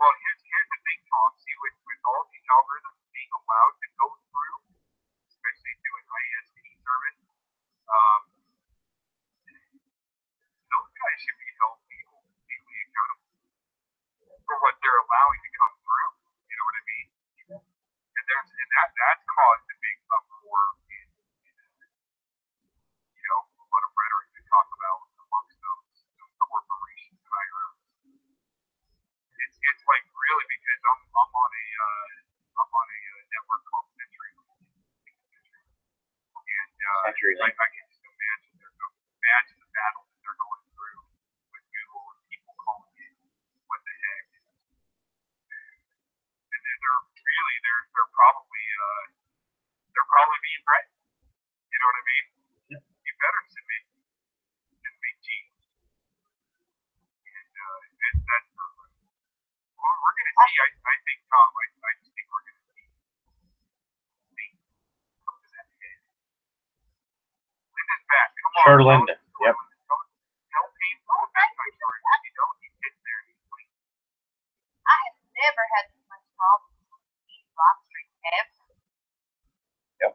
Well, here's the thing, Tom. See, with all these algorithms being allowed to go through, especially through an ISP service, those guys should be held legally accountable for what they're allowing to come through. You know what I mean? And that's caused a big uproar in a lot of rhetoric to talk about amongst those corporations higher up. It's like really because I'm on a network called Century, and Century I Link. can just imagine the battle that they're going through with Google and people calling it what the heck, and they're probably being threatened. You know what I mean? Yeah. You better submit G, and that's not right. Well, we're gonna see. I think Tom. I just think we're gonna see come to that head. Linda's back. Come on. Sure, Linda. Yep. Tell Pete about the bedtime story. He's sitting there and he's like, I have never had this much problem with live stream ever. Yep.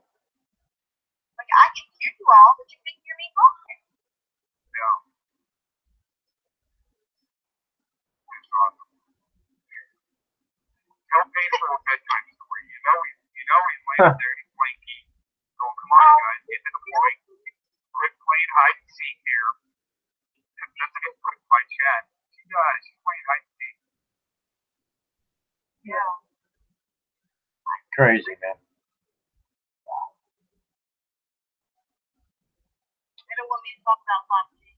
Like I can hear you all, but you can hear me talking. yeah. It's awesome. Tell Pete a little bedtime story. He's laying there and he's playing Pete. So come on, guys, get to the point. Quit playing hide and seek here. Jessica put it in my chat. She does. She's playing hide and seek. Yeah. Crazy, man. They don't want me to talk about politics.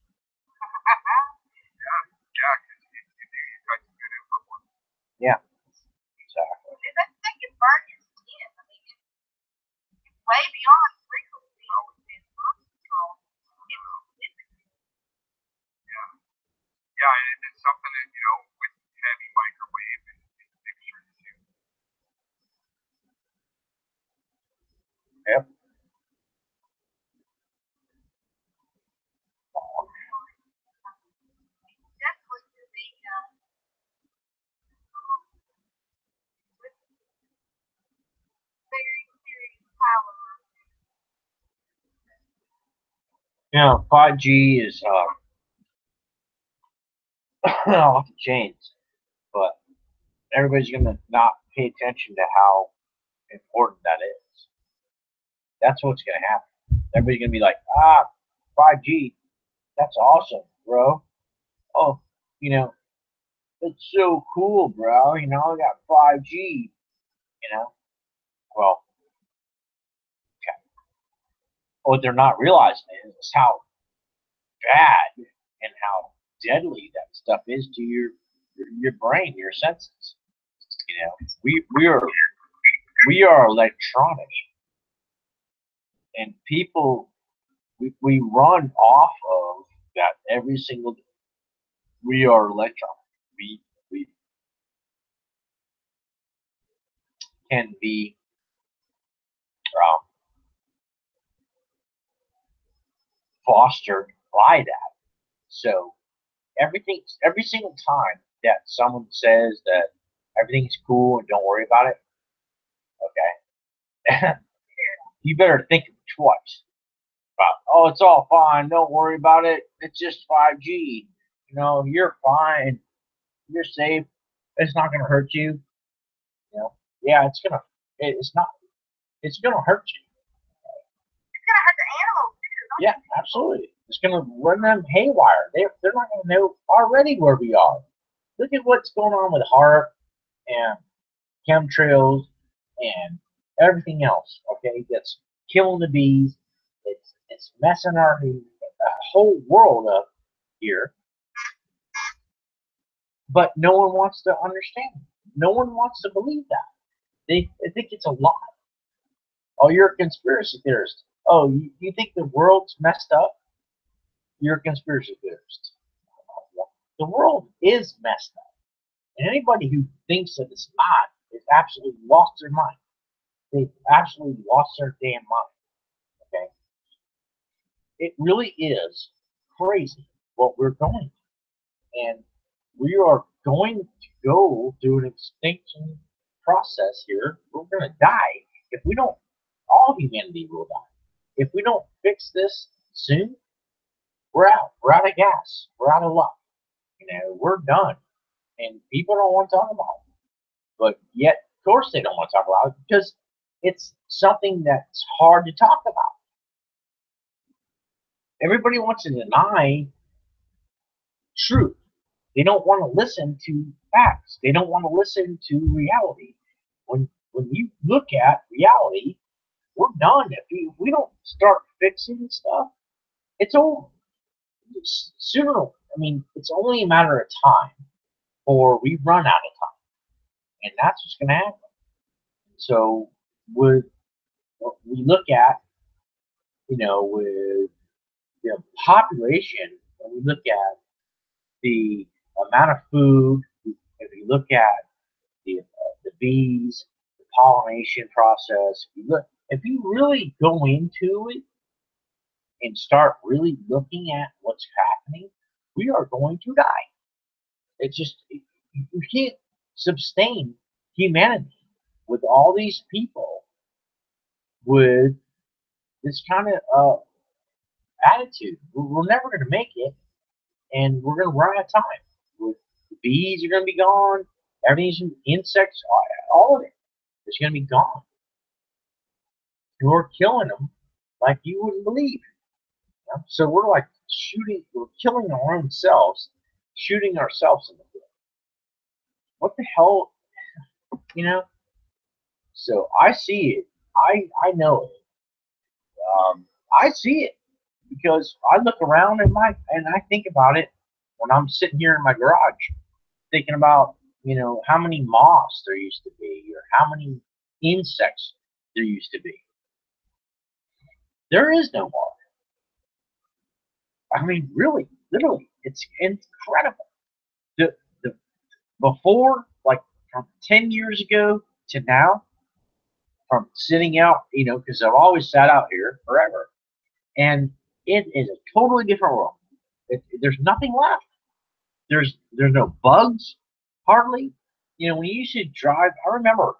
yeah, because you got some good info for me. Yeah. Exactly. They can burn your skin. I mean, it's way beyond frequency and birth control. Yeah, and it's something that, with heavy microwave and pictures too. Yep. That's what you're being very serious power. 5G is off the chains, but everybody's gonna not pay attention to how important that is. That's what's gonna happen. Everybody's gonna be like, 5G, that's awesome, bro. Oh, it's so cool, bro. I got 5G. Well, okay. What they're not realizing is how bad and how deadly that stuff is to your brain, your senses. We are electronic, and people we run off of that every single day. We are electronic. We can be fostered by that. So every single time that someone says that everything's cool and don't worry about it, okay, you better think twice about, oh, it's all fine, don't worry about it, it's just 5G, you're fine, you're safe, it's not going to hurt you, yeah, it's going to It's not. It's going to hurt you. It's gonna hurt the animals too. Yeah, absolutely. It's going to run them haywire. They're not going to know already where we are. Look at what's going on with HAARP and chemtrails and everything else. Okay, that's killing the bees. It's messing our whole world up here. But no one wants to understand. No one wants to believe that. They think it's a lie. Oh, you're a conspiracy theorist. Oh, you think the world's messed up? You're a conspiracy theorist. The world is messed up. And anybody who thinks that it's not is absolutely lost their mind. They've absolutely lost their damn mind. Okay? It really is crazy what we're going through. And we are going to go through an extinction process here. We're going to die. If we don't, all humanity will die. If we don't fix this soon, we're out. We're out of gas. We're out of luck. We're done. And people don't want to talk about it. But yet, of course, they don't want to talk about it because it's something that's hard to talk about. Everybody wants to deny truth. They don't want to listen to facts. They don't want to listen to reality. When you look at reality, we're done. If we don't start fixing stuff, it's over. Sooner, it's only a matter of time or we run out of time. And that's what's going to happen. So with what we look at, with the population, when we look at the amount of food, if you look at the bees, the pollination process, if you really go into it and start really looking at what's happening, we are going to die. It's just, you can't sustain humanity with all these people with this kind of attitude. We're never going to make it, and we're going to run out of time. The bees are going to be gone. Everything's insects, all of it is going to be gone. And we're killing them like you wouldn't believe. So we're like we're killing our own selves, shooting ourselves in the foot. What the hell, So I see it. I know it. I see it because I look around and I think about it when I'm sitting here in my garage, thinking about how many moths there used to be or how many insects there used to be. There is no more. Really, literally, it's incredible. The before, like from 10 years ago to now, from sitting out, because I've always sat out here forever, and it is a totally different world. There's nothing left. There's no bugs, hardly. When you used to drive, I remember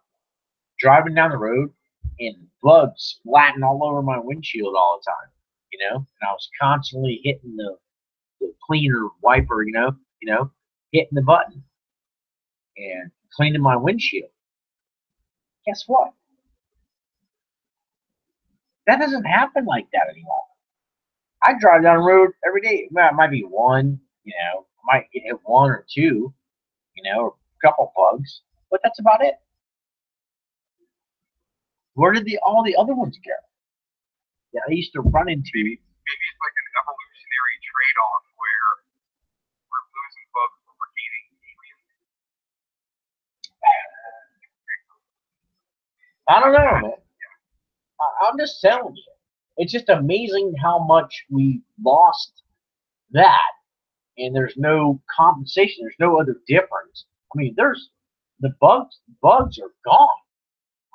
driving down the road and bugs splatting all over my windshield all the time. And I was constantly hitting the cleaner wiper, hitting the button and cleaning my windshield. Guess what? That doesn't happen like that anymore. I drive down the road every day. Well, it might be one, might hit one or two, or a couple bugs, but that's about it. Where did all the other ones go? Yeah, I used to run into. Maybe it's like an evolutionary trade-off where we're losing bugs but we're gaining aliens. I don't know, man. I'm just telling you. It's just amazing how much we lost that, and there's no compensation. There's no other difference. There's the bugs. Bugs are gone.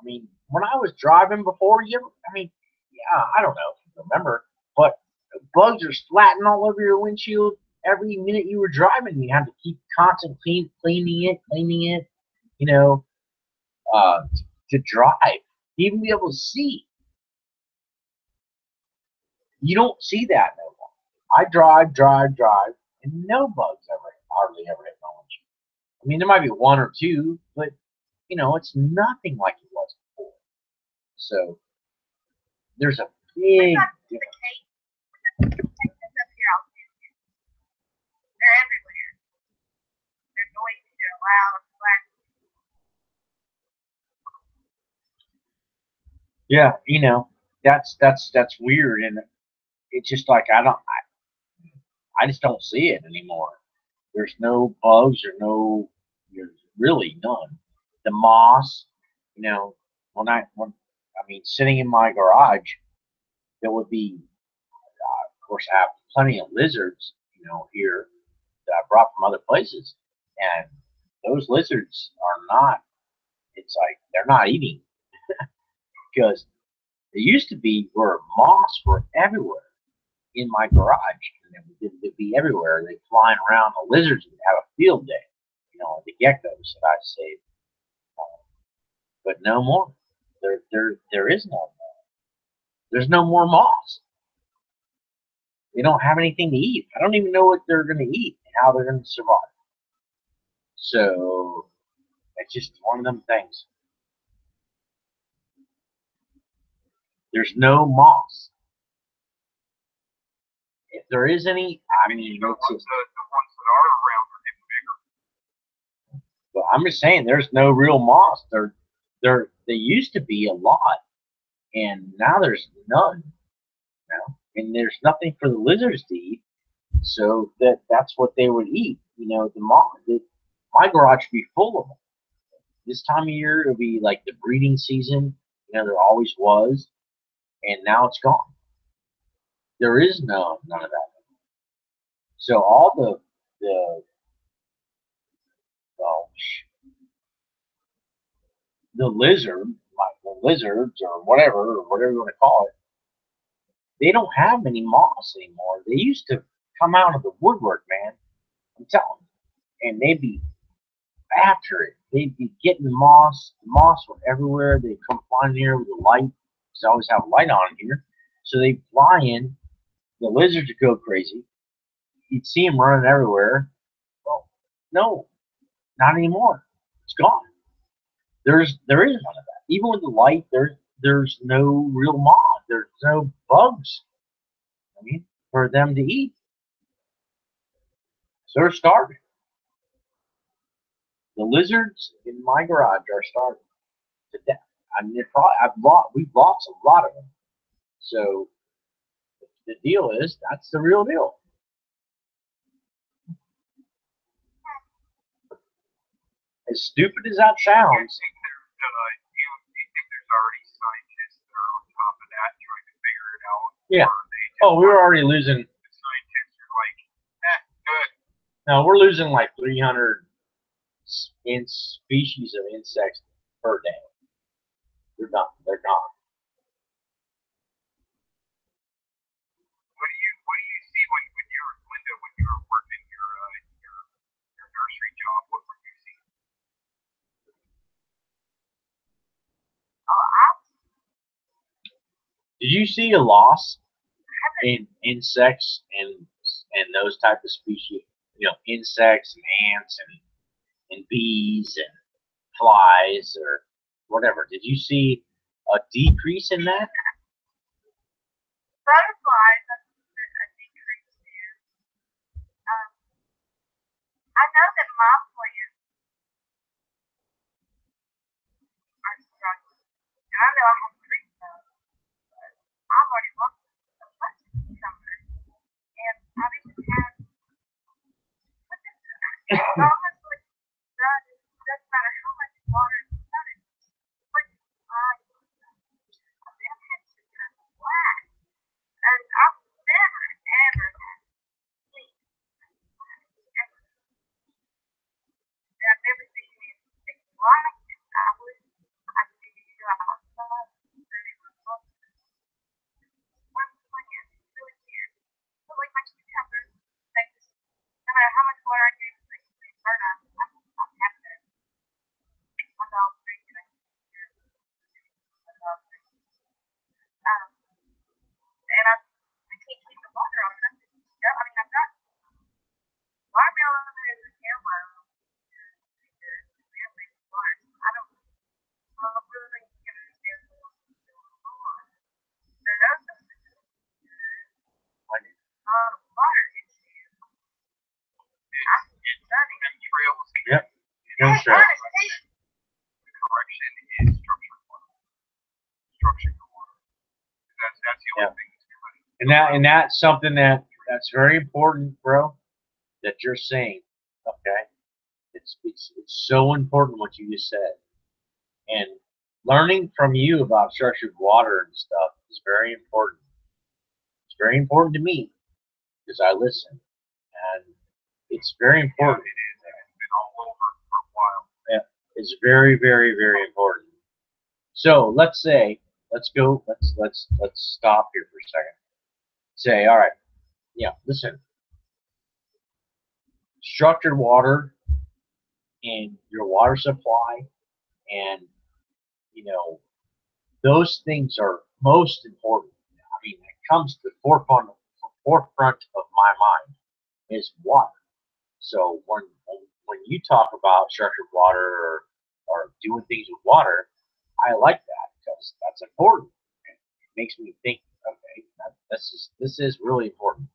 When I was driving before, I don't know if you remember, but bugs are splatting all over your windshield every minute you were driving. You had to keep constantly cleaning it, to drive, to even be able to see. You don't see that no more. I drive, and no bugs hardly ever hit my windshield. There might be one or two, but it's nothing like it was before. So there's a We big got the difference. cake. We got the cake that's up here. I'll send you. They're everywhere. They're noisy. They're loud. Black. Yeah, you know, that's weird, and it's just like I just don't see it anymore. There's no bugs or no, there's really none. The moss, you know, I mean, sitting in my garage, there would be, of course, I have plenty of lizards, you know, here that I brought from other places, and those lizards are not. It's like they're not eating because it used to be where moths were everywhere in my garage, and they'd be everywhere. They'd flying around. The lizards would have a field day, you know, the geckos that I saved, but no more. There is no more. There's no more moths. They don't have anything to eat. I don't even know what they're going to eat and how they're going to survive. So it's just one of them things. There's no moss. If there is any, I mean, The it's ones just, that are around are getting bigger. but I'm just saying, there's no real moss. They used to be a lot, and now there's none. You know, and there's nothing for the lizards to eat. So that's what they would eat. You know, my garage would be full of them. This time of year, it'll be like the breeding season. You know, there always was, and now it's gone. There is none of that. So all the well, the lizard, like the lizards or whatever you want to call it, they don't have any moss anymore. They used to come out of the woodwork, man. I'm telling you, and they'd be after it. They'd be getting moss. The moss were everywhere. They'd come flying here with a light. Because I always have a light on here. So they'd fly in. The lizards would go crazy. You'd see them running everywhere. Well, no, not anymore. It's gone. There is none of that. Even with the light, there's no real moth. There's no bugs. I mean, for them to eat. So they're starving. The lizards in my garage are starving to death. I mean, we've lost a lot of them. So the deal is, that's the real deal. As stupid as that sounds, You think there's already scientists that are on top of that trying to figure it out? yeah. Or they just Oh, we were already losing. the scientists are like, good. No, we're losing like 300 in species of insects per day. They're done. They're gone. What do you see when you were Linda when you were working your nursery job? What were you seeing? Oh, I Did you see a loss in insects and those type of species? You know, insects and ants and bees and flies or whatever. Did you see a decrease in that? butterflies. I think in. I know that my plants are struggling. And I know I have three sons. I've already lost a bunch of summer. And I've even had, it's almost like done. It doesn't matter how much water it's done. It's like I've had to kind of flat. And I've never, ever had sleep. Ever. And I've never seen anything like it. I wish I could go outside. structure your water. That's the only Yeah. thing that's kind of And that's something that's very important, bro, that you're saying. Okay. It's so important what you just said. And learning from you about structured water and stuff is very important. It's very important to me because I listen. And it's very important. it is. And it's been all over for a while. Yeah, it's very, very, very important. So let's say, let's stop here for a second. Say, all right, yeah, listen, structured water in your water supply, and you know those things are most important. I mean, it comes to the forefront of my mind is water. So when you talk about structured water or doing things with water, I like that because that's important. It makes me think, okay, this is really important,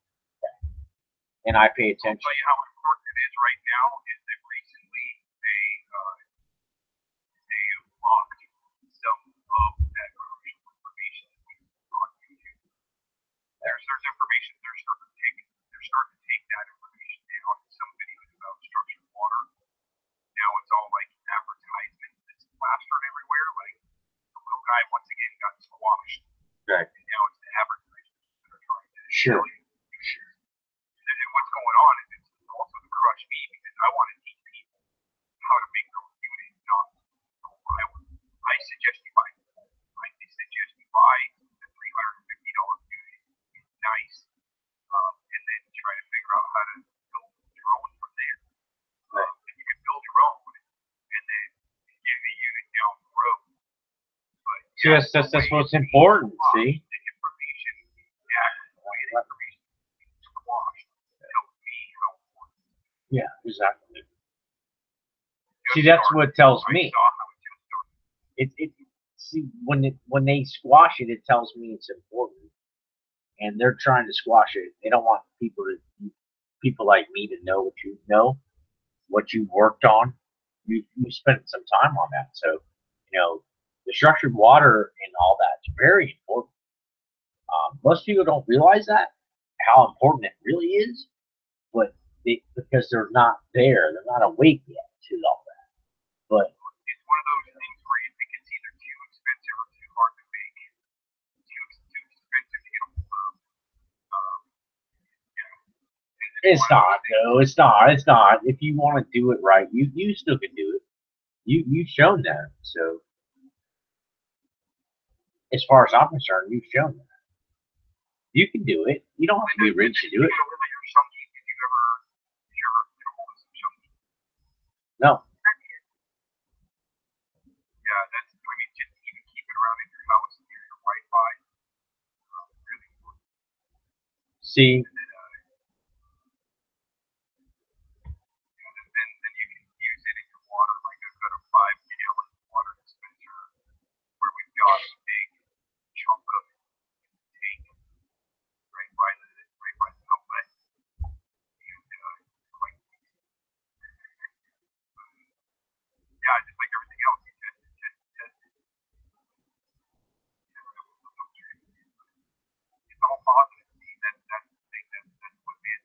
and I pay I'll attention. tell you how important it is right now is that recently they locked some of that crucial information that we brought you to. There's information they're starting to take that information down. Some videos about structured water. Now it's all like advertisements that's plastered everywhere. Like the little guy once again got squashed. Right. And now it's the advertisements that are trying to Sure. tell you. And what's going on is it's also to crush me because I want to teach people how to make their own unit, not I suggest you buy. I suggest you buy the $350 unit. It's nice, and then try to figure out how to build your own from there. And you can build your own, and then get the unit down the road. But See, that's what's important. See. the information, the way the information is squashed tells me how important. Yeah, exactly. See, that's what tells me. It see when they squash it, it tells me it's important, and they're trying to squash it. They don't want people like me to know what you worked on. You spent some time on that, so the structured water and all that's very important. Most people don't realize that how important it really is, but because they're not there, they're not awake yet to all that. But It's one of those things where you think it's either too expensive or too hard to make. Too expensive to get a hold of. it's not, though. It's not. It's not. If you want to do it right, you still can do it. You've shown that. So as far as I'm concerned, you've shown that you can do it. You don't have to be rich to do it. Did you ever get a hold of some chunky? No. Yeah, that's, I mean, just even keep it around in your house near your Wi-Fi. Really important. See, Then you can use it in your water. Like I've got a 5-gallon water dispenser where we've got a big chunk of tank right by the outlet. And quite yeah, just like everything else, you test it. It's all positive. See, that's the thing. That's what it is.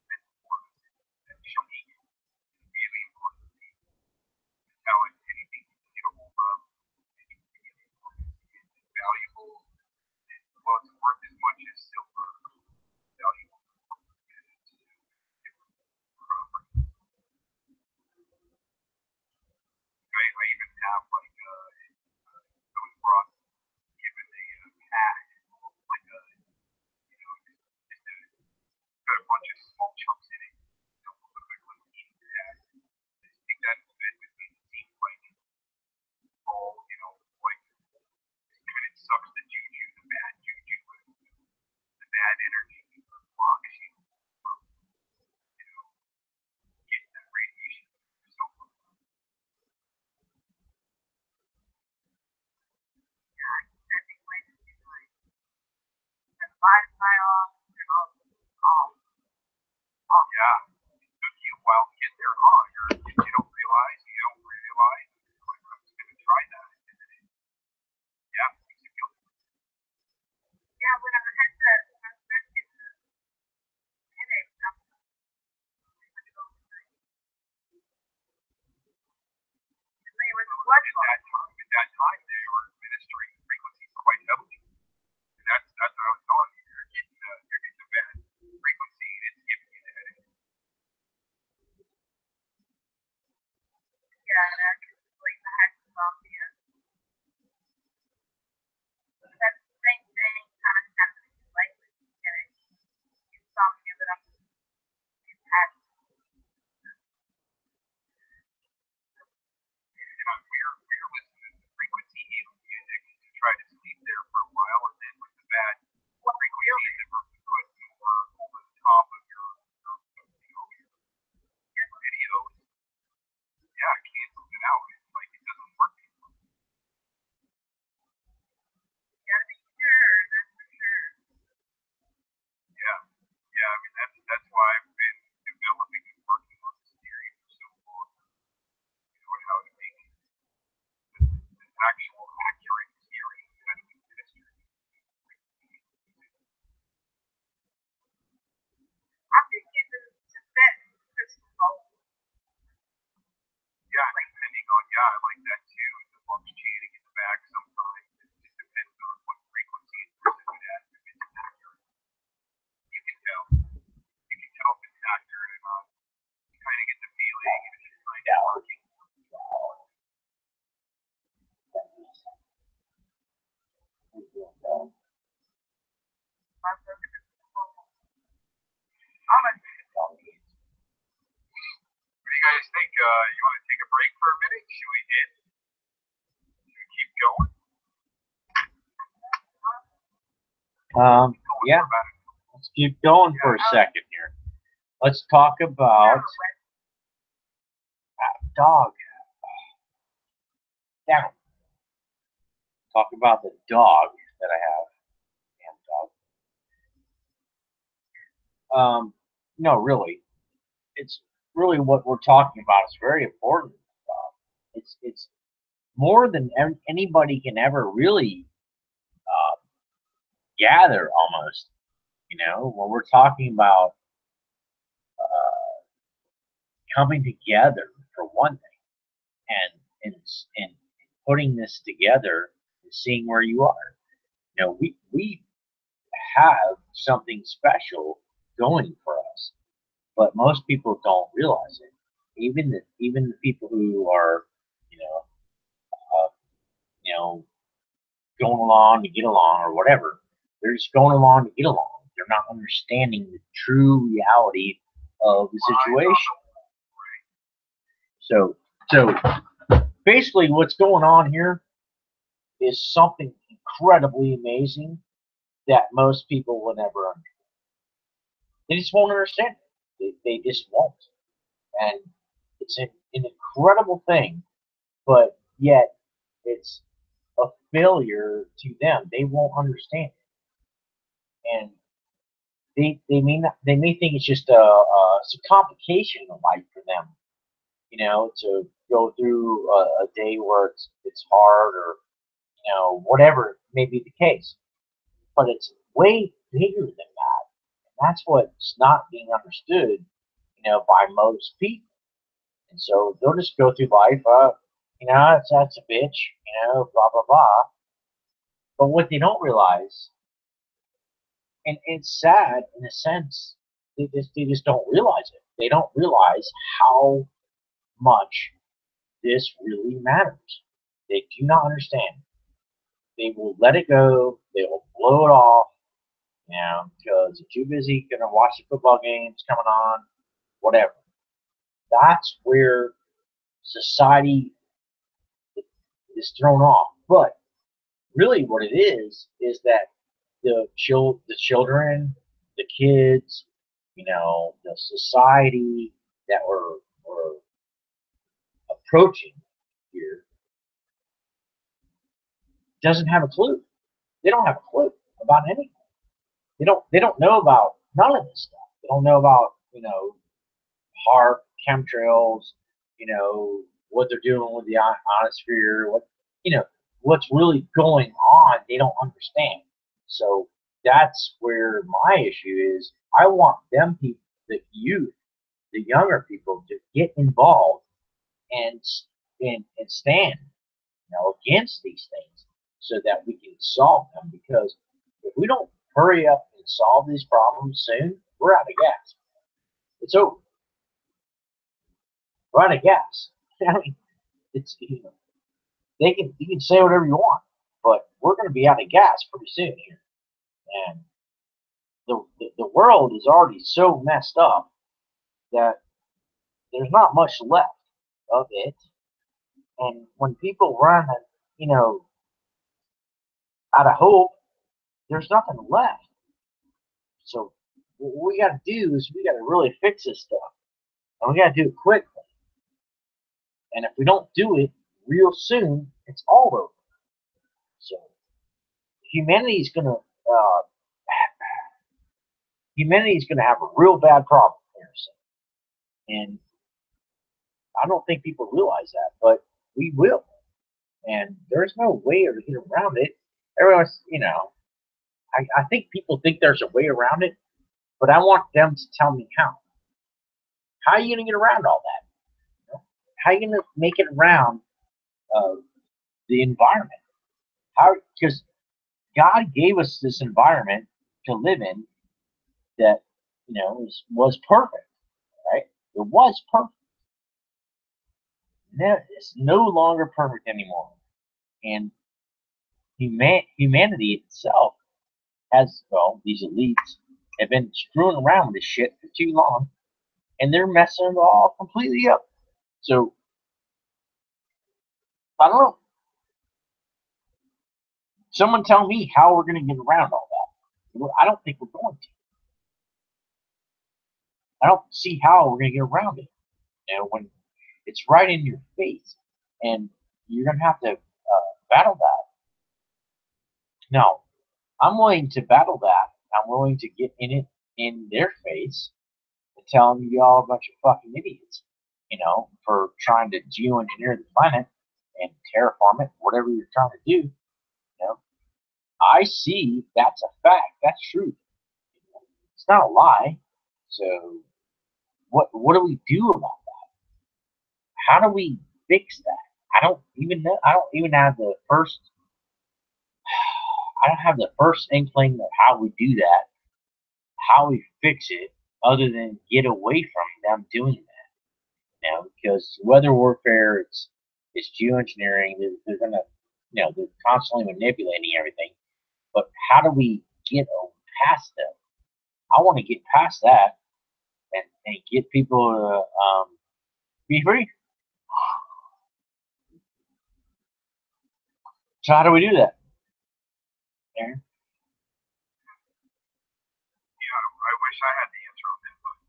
That's important. That's unique. It's really important to me. It's how anything you can get a hold of. It's really important. It's valuable. Well, it's worth as much as silver. It's valuable. It's property. I even have like I was brought given a pad, like just got a bunch of small chunks in it. A little bit of heat pad. Just take that and fit with me. It seems like all like it kind of sucks the juju, the bad juju, the you want to take a break for a minute? Should we keep going? Yeah, let's keep going for a second here. Let's talk about dog. Down. Talk about the dog that I have. Damn dog. No, really, it's really what we're talking about. It's very important. It's more than anybody can ever really gather, almost. You know, when we're talking about coming together for one thing, and putting this together and seeing where you are. You know, we have something special going for us, but most people don't realize it. Even the people who are, you know, uh, you know, going along to get along or whatever, they're just going along to get along. They're not understanding the true reality of the situation. So basically, what's going on here is something incredibly amazing that most people will never understand. They just won't understand it. They just won't. And it's an incredible thing, but yet it's a failure to them. They won't understand it. And they may think it's just it's a complication of life for them, you know, to go through a day where it's hard or, you know, whatever may be the case. But it's way bigger than that. And that's what's not being understood, you know, by most people. And so they'll just go through life, you know, that's a bitch, you know, blah, blah, blah. But what they don't realize, and it's sad in a sense, they just don't realize it. They don't realize how much this really matters. They do not understand. They will let it go. They will blow it off, you know, because they're too busy going to watch the football games coming on, whatever. That's where society is thrown off. But really what it is that the children, the kids, you know, the society that we're approaching here doesn't have a clue. They don't have a clue about anything. They don't know about none of this stuff. They don't know about, you know, HAARP, chemtrails, you know, what they're doing with the ionosphere, what, you know, what's really going on. They don't understand. So that's where my issue is. I want them people, the youth, the younger people, to get involved and stand, you know, against these things so that we can solve them. Because if we don't hurry up and solve these problems soon, we're out of gas. It's over. We're out of gas. I mean, it's, you know, you can say whatever you want, but we're going to be out of gas pretty soon here. And the world is already so messed up that there's not much left of it. And when people run, you know, out of hope, there's nothing left. So what we got to do is we got to really fix this stuff, and we got to do it quickly. And if we don't do it real soon, it's all over. So humanity is gonna have a real bad problem here soon. And I don't think people realize that, but we will. And there's no way to get around it. Everyone's, you know, I think people think there's a way around it, but I want them to tell me how. How are you going to get around all that? You know? How are you going to make it around the environment? How? Because God gave us this environment to live in that, you know, was perfect, right? It was perfect. It's no longer perfect anymore. And humanity itself has, well, these elites have been screwing around with this shit for too long, and they're messing it all completely up. So I don't know. Someone tell me how we're going to get around all that. Well, I don't think we're going to. I don't see how we're going to get around it. You know, when it's right in your face, and you're going to have to battle that. Now, I'm willing to battle that. I'm willing to get in it in their face and tell them you all a bunch of fucking idiots, you know, for trying to geoengineer the planet and terraform it, whatever you're trying to do. You know, I see that's a fact. That's true. It's not a lie. So what do we do about that? How do we fix that? I don't even know. I don't even have the first. I don't have the first inkling of how we do that, how we fix it, other than get away from them doing that. You know, because weather warfare, it's geoengineering. They're gonna, you know, they're constantly manipulating everything. But how do we get past them? I want to get past that and get people to be free. So how do we do that, Aaron? Yeah, I wish I had the answer on that, but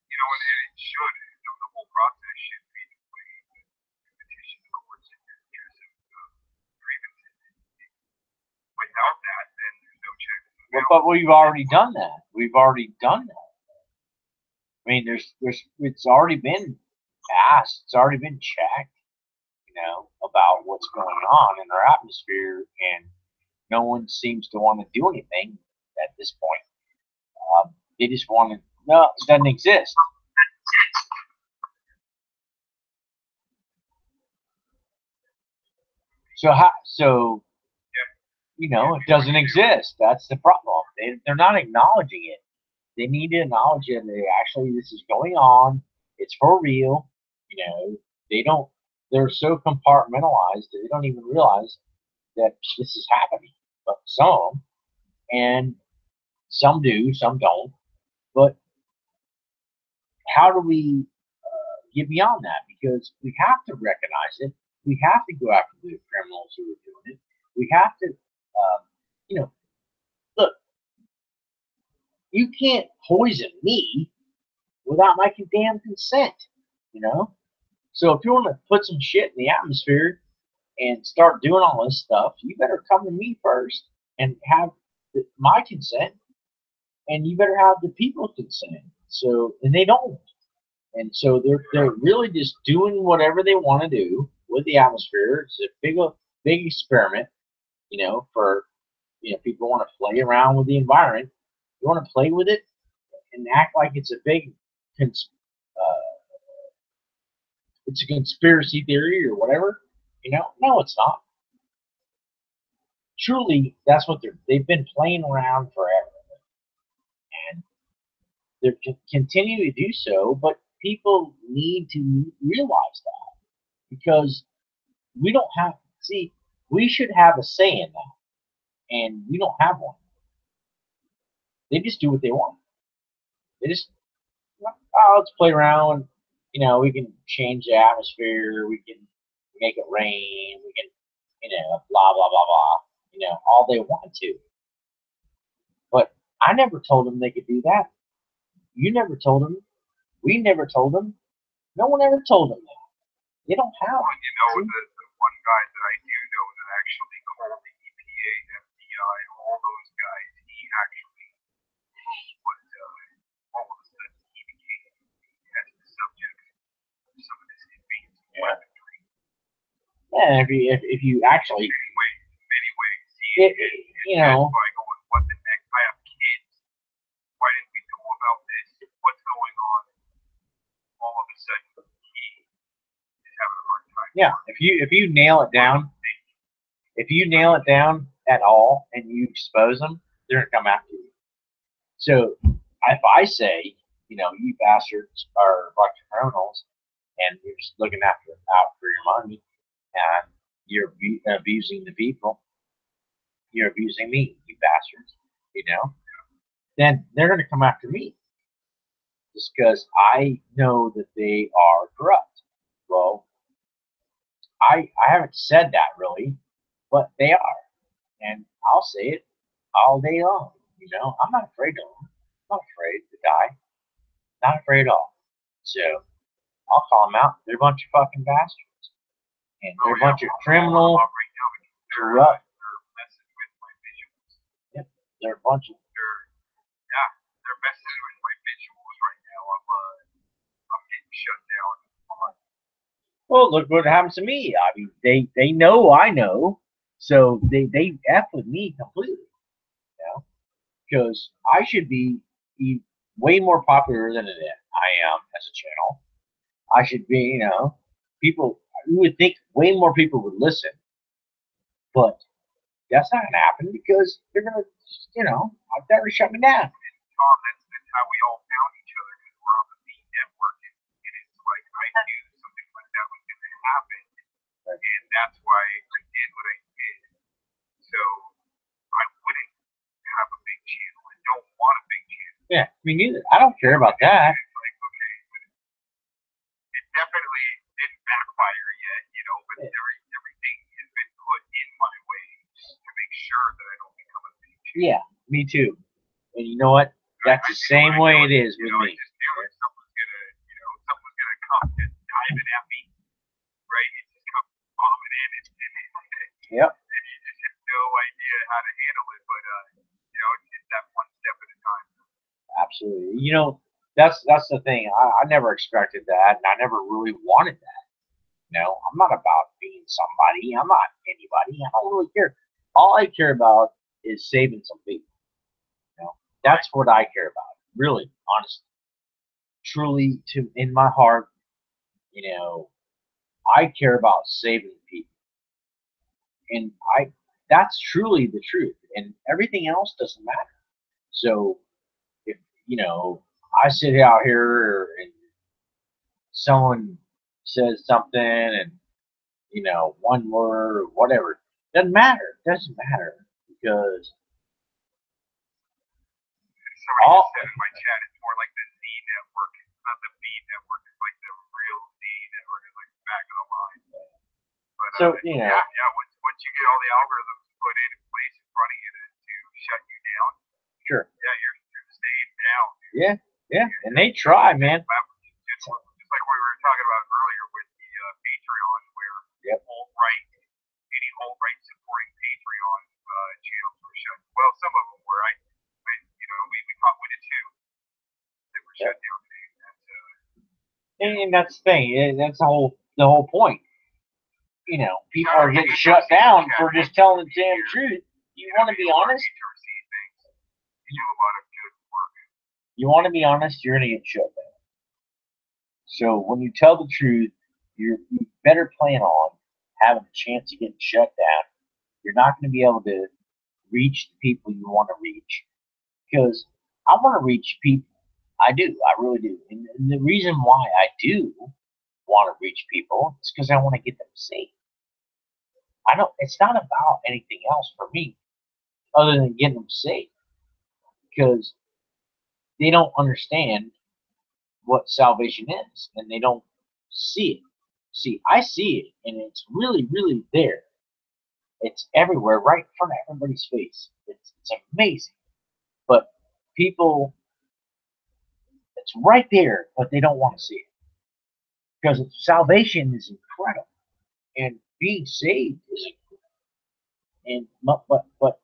and it should. The whole process should be the way the petition the courts and hear some grievances. Without that, then there's no checks. But we've already done that. We've already done that. I mean, it's already been asked. It's already been checked. You know, about what's going on in our atmosphere, and no one seems to want to do anything at this point. They just want to, no, it doesn't exist. So you know, it doesn't exist. That's the problem. They're not acknowledging it. They need to acknowledge it. Actually, this is going on. It's for real. You know, they don't. They're so compartmentalized that they don't even realize that this is happening. But some, and some do, some don't. But how do we get beyond that? Because we have to recognize it. We have to go after the criminals who are doing it. We have to, you know, look, you can't poison me without my damn consent, you know? So if you want to put some shit in the atmosphere and start doing all this stuff, you better come to me first and have my consent, and you better have the people's consent. So, and they don't. And so they're really just doing whatever they want to do with the atmosphere. It's a big experiment, you know, for, you know, people want to play around with the environment. You want to play with it and act like it's a big it's a conspiracy theory or whatever. You know, no, it's not. Truly, that's what they've been playing around forever, and they're continue to do so. But people need to realize that, because we don't have, see, we should have a say in that, and we don't have one. They just do what they want. They just, oh, let's play around. You know, we can change the atmosphere. We can make it rain. We can, you know, blah blah blah blah. You know, all they want to. But I never told them they could do that. You never told them. We never told them. No one ever told them that. They don't have. Well, you know, the one guy that I do know that actually called the EPA, FBI, all those guys, he actually was, all of a sudden, he became as the subject of some of this advanced weaponry. Yeah, if you actually, Many ways, you know, by going, what the heck? I have kids. Why didn't we know about this? What's going on? All of a sudden, he is having a hard time. yeah, if you nail it down, at all, and you expose them, they're gonna come after you. So if I say, you know, you bastards are a bunch of criminals, and you're just looking out for your money, and you're abusing the people, you're abusing me, you bastards, you know, then they're going to come after me. just because I know that they are corrupt. Well, I haven't said that really, but they are, and I'll say it all day long. You know, I'm not afraid of them. I'm not afraid to die. Not afraid at all. So I'll call them out. They're a bunch of fucking bastards, and they're a bunch of criminal, Right now, corrupt. they're messing with my visuals. Yep, they're a bunch of. They're messing with my visuals right now. I'm getting shut down. Well, look what happens to me. I mean, they know I know, so they f with me completely. You know, because I should be way more popular than I am as a channel. I should be, you know, people. You would think way more people would listen, but that's not gonna happen because they're gonna, you know, they're gonna shut me down. Tom, that's how we all found each other because we're on the B network, and it's like I knew something like that was going to happen, and that's why I did what I did. So I wouldn't have a big channel and don't want a big channel. Yeah, me neither. I don't care about that. It's like, okay, but it definitely didn't backfire yet, you know, but everything has been put in my way to make sure that I don't become a big channel. Yeah, me too. And you know what? That's the same way it is with I me. just knew it. Something was gonna come just diving at me, right? It just come bombing in, Yep. and you just have no idea how to handle it. But you know, it's that one step at a time. Absolutely. You know, that's the thing. I never expected that, and I never really wanted that. You know, I'm not about being somebody. I'm not anybody. I don't really care. All I care about is saving some people. You know, that's what I care about. Really, honestly, truly, to in my heart, you know, I care about saving people, and that's truly the truth, and everything else doesn't matter. So if you know, I sit out here and someone says something and you know, one word or whatever. Doesn't matter. Doesn't matter because Somebody all just said in my chat, it's more like the Z network. It's not the B network. It's like the real Z network. It's like the back of the line. But so you know, yeah. Once you get all the algorithms put in place in front of you to shut you down, sure, yeah, you're staying down. yeah, and they try, man. Just like we were talking about earlier with the Patreon, where Yep. any alt-right supporting Patreon channels were shut. Well, some of them were. We caught wind of two that were shut down today. And that's the thing. That's the whole point. You know, people are getting shut down for just telling the damn truth. You want to be honest? You do a lot of good work. You want to be honest? You're gonna get shut down. So when you tell the truth, you better plan on having a chance of getting shut down. You're not going to be able to reach the people you want to reach because I want to reach people. I do. I really do. And the reason why I do want to reach people is because I want to get them safe. I don't. It's not about anything else for me other than getting them safe because they don't understand what salvation is and they don't see it. See, I see it and it's really, really there. It's everywhere, right in front of everybody's face. It's amazing. But people, it's right there, but they don't want to see it. Because salvation is incredible. And being saved is incredible. But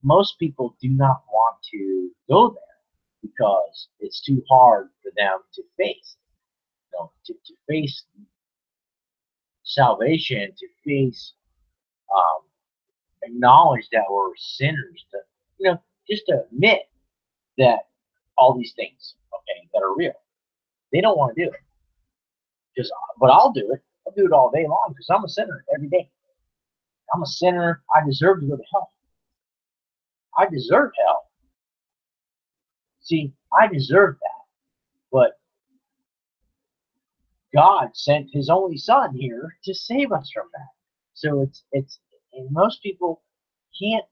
most people do not want to go there because it's too hard for them to face. You know, to face salvation, to face acknowledge that we're sinners, to just to admit that all these things, okay, that are real. They don't want to do it. But I'll do it. I'll do it all day long because I'm a sinner every day. I'm a sinner. I deserve to go to hell. I deserve hell. See, I deserve that. But God sent his only son here to save us from that. So it's and most people can't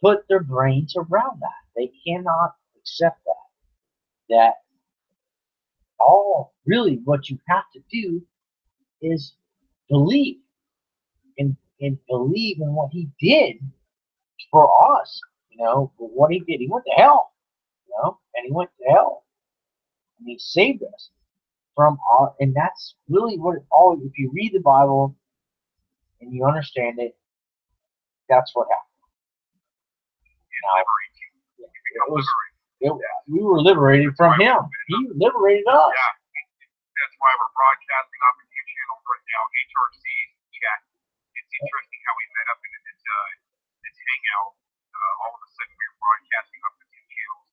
put their brains around that. They cannot accept that all really what you have to do is believe and believe in what he did for us. For what he did. He went to hell. And he went to hell, and he saved us from our. And that's really what it all. If you read the Bible and you understand it, that's what happened. It was. We were liberated from him. He liberated us. Yeah, that's why we're broadcasting off a few channels right now. HRC chat. It's interesting how we met up in this hangout. All of a sudden, we were broadcasting off the two channels.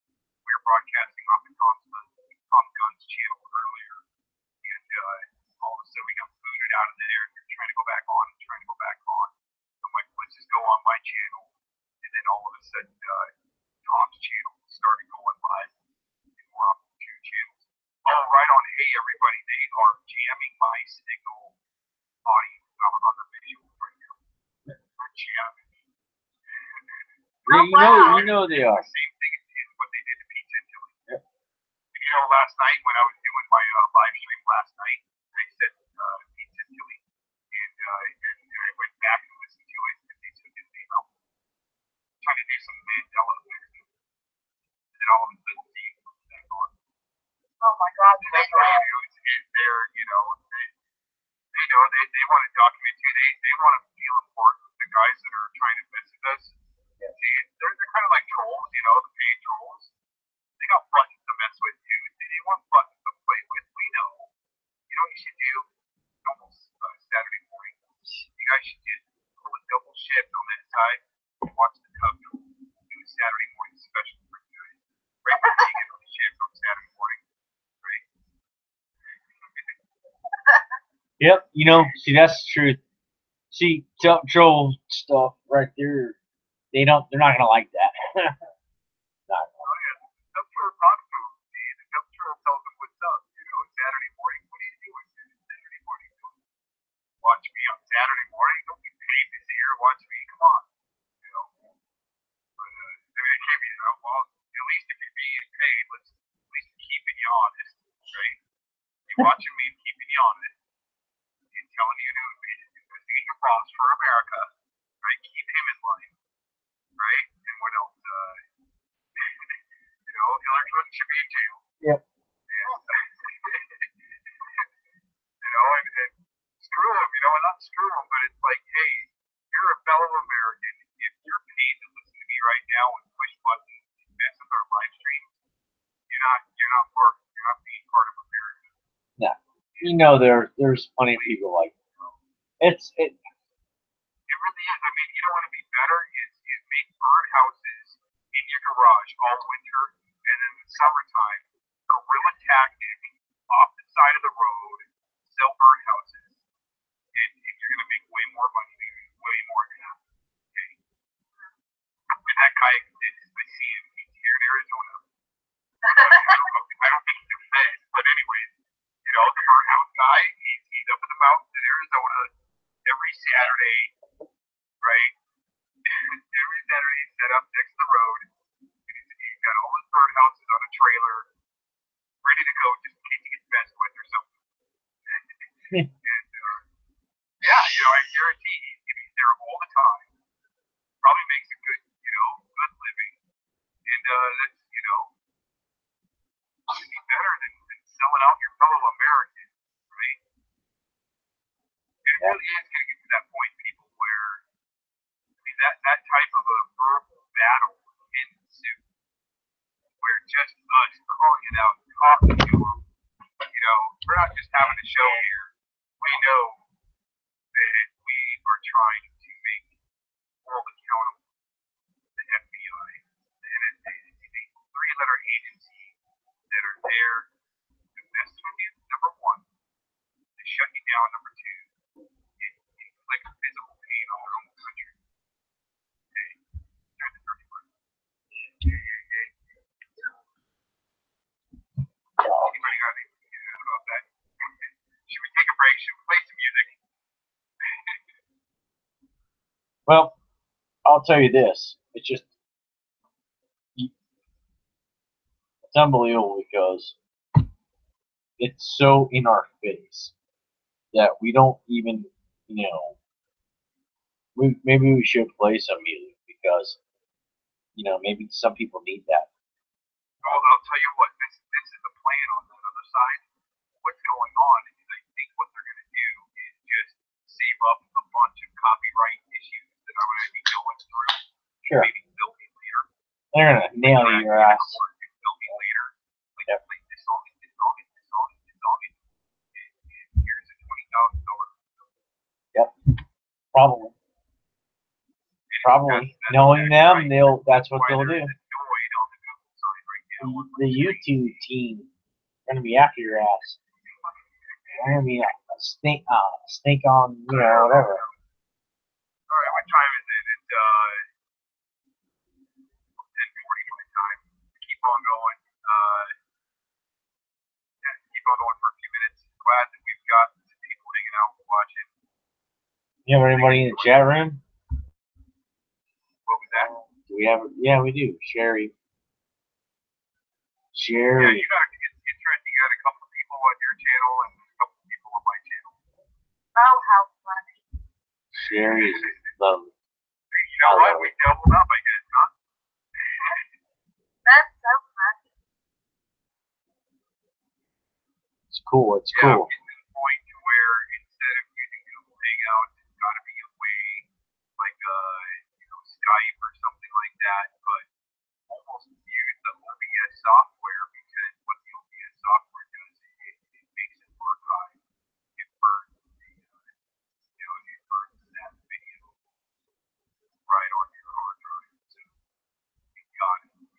We were broadcasting off the Tom Gunn's channel earlier, and all of a sudden we got booted out of there. And we were trying to go back on and trying to go back on. I'm like, let's just go on my channel, and then all of a sudden, Tom's channel started going live. And we're on two channels. Oh, right on. Hey, everybody, they are jamming my signal audio on the visual right now. They're jamming. You know they are. The same thing as what they did to Pizza and Tilly. Yep. And last night when I was doing my live stream last night, I said Pizza and Tilly, and I went back and listened to it, and they took his name out. Trying to do some Mandela effect, and then all of a sudden, Steve comes back on. Oh my God, That's right. They're, they want to document too. They want to feel important. The guys that are trying to visit us, see, they're kind of like trolls, the paid trolls. They got buttons to mess with too. They want buttons to play with. We know. You know what you should do? Almost Saturday morning. You guys should just pull a double shift on that side and watch the Cub do a Saturday morning special for you guys. Right before you get on the shift on Saturday morning. Right? Yep. See, that's the truth. See, troll stuff right there. They're not gonna like that. Not. Oh yeah, the Cub Troll talks to them. The Cub Troll tells them what's up. Saturday morning. What are you doing? Saturday morning. Watch me on Saturday morning. Don't be paid this year. Watch me. Come on. But it can't be. Well, at least if you're being paid, let's at least keeping you honest, right? You're watching me and keeping you honest. And telling you to investigate your boss for America, right? Keep him in line, right? And what else? Hillary Clinton should be in jail. Yep. And screw him, and not screw him, but it's like, hey, you're a fellow American. If you're paid to listen to me right now and push buttons and mess with our live stream, you're not being part of America. Yeah. There's plenty of people like it. It really is. I mean, you don't want to be better. Is make bird houses in your garage all winter, and in the summertime, guerrilla tactic off the side of the road, sell bird houses, and you're going to make way more money, way more than that. Okay. And that guy exists. I see him. He's here in Arizona. I don't think he's fed, but anyways, the bird house guy, he's up in the mountains in Arizona every Saturday, right? Every Saturday he's set up next to the road, and he's got all his bird houses on a trailer, ready to go just in case he gets messed with or something. And I guarantee he's there all the time. Probably makes a good living, and that's should be better than selling out your fellow Americans, right? And it really is going to get to that point, people, where that type of a verbal battle ensue, where just us calling it out, talking to them, we're not just having a show here. We know that we are trying to make the world accountable. The FBI, the NSA, these three-letter agencies that are there to mess with you, number one, to shut you down, number two, and inflict physical pain on their own country. Okay? They're the dirty ones. Anybody got anything to add about that? Should we take a break? Should we play some music? Well, I'll tell you this. It's just it's unbelievable because it's so in our face that we don't even, maybe we should play some music because, maybe some people need that. I'll tell you what, this is the plan on that other side. What's going on is I think what they're going to do is just save up a bunch of copyright issues that I'm going to be going through. Sure. Maybe bill me later. They're going to nail your ass. Bill me later. Like, Yep. play this song, this song, this song, this song. And here's a $20,000. Yep. Probably. Knowing them, that's what they'll do. The YouTube team are going to be after your ass. They're going to be a stink on, whatever. All right, what time is it? It's 10:40 my time. Keep on going. Keep on going for a few minutes. Glad that we've got some people hanging out watching. You have anybody in the chat room? What was that? Do we have? Yeah, we do. Sherry. Yeah, you got it's interesting. You got a couple of people on your channel and a couple of people on my channel. Oh, how funny. Sherry is lovely. Hey, you know what? We doubled up, I guess, huh? That's so funny. It's cool. It's Yeah, cool. I'm getting to the point to where instead of using Google Hangouts, it's got to be a way like Skype or something like that, but almost use the OBS software because what the OBS software does is it makes an archive. It burns it burns that video right on your hard drive. So you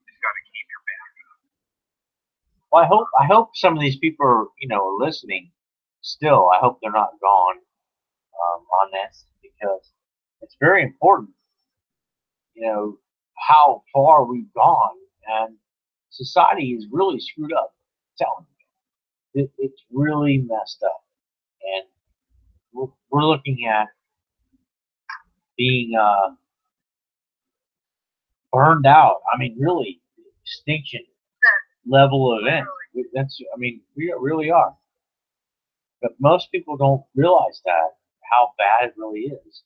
just got to keep your backup. Well, I hope some of these people are listening. Still, I hope they're not gone on this because it's very important. How far we've gone, and society is really screwed up. I'm telling you, it's really messed up, and we're looking at being burned out. I mean, really, extinction level event. We really are. But most people don't realize how bad it really is.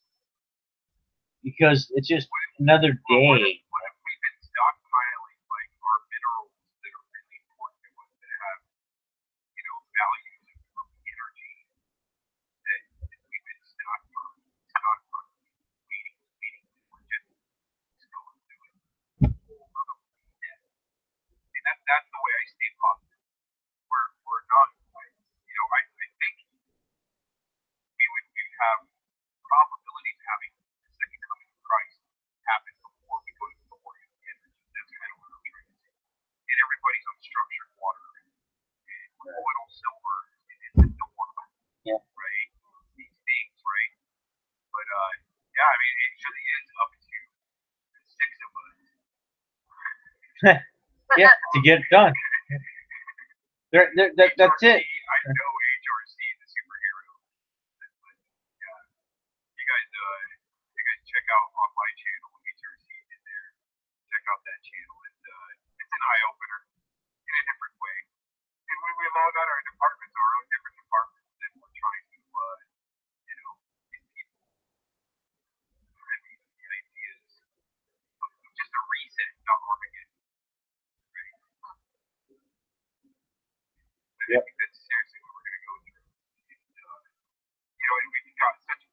Because it's just another day. What if we've been stockpiling like our minerals that are really important to us that have, values of energy that we've been stockpiling, waiting, we're just going through it. And that's the way I stay positive. We're not, I think we would have probability of having the second coming of Christ happen before we go to the Lord. And that's kind of what I'm trying to say. And everybody's on structured water and oil, silver, and the water. Yeah. Right? These things, right? But yeah, I mean, it really is up to the six of us. Yeah, to get it done. That's it. I know HRC is a superhero. But, you guys check out on my channel. HRC is there. Check out that channel. It's an eye opener in a different way. And we've all got our departments, our own different departments that we're trying to, get people. I mean, the idea is just a reset, not Armageddon. Right? I think that's seriously what we're going to go through. And,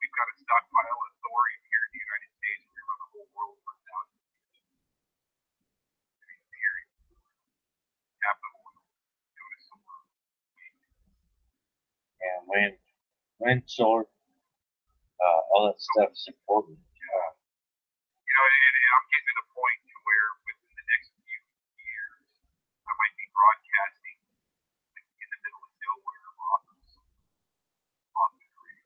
we've got a stockpile of thorium here in the United States. We run the whole world for thousands of years. I mean, period. Half the oil go to solar. Yeah, wind, solar, all that stuff is important. And I'm getting to the point to where within the next few years, I might be broadcasting in the middle of nowhere off the grid,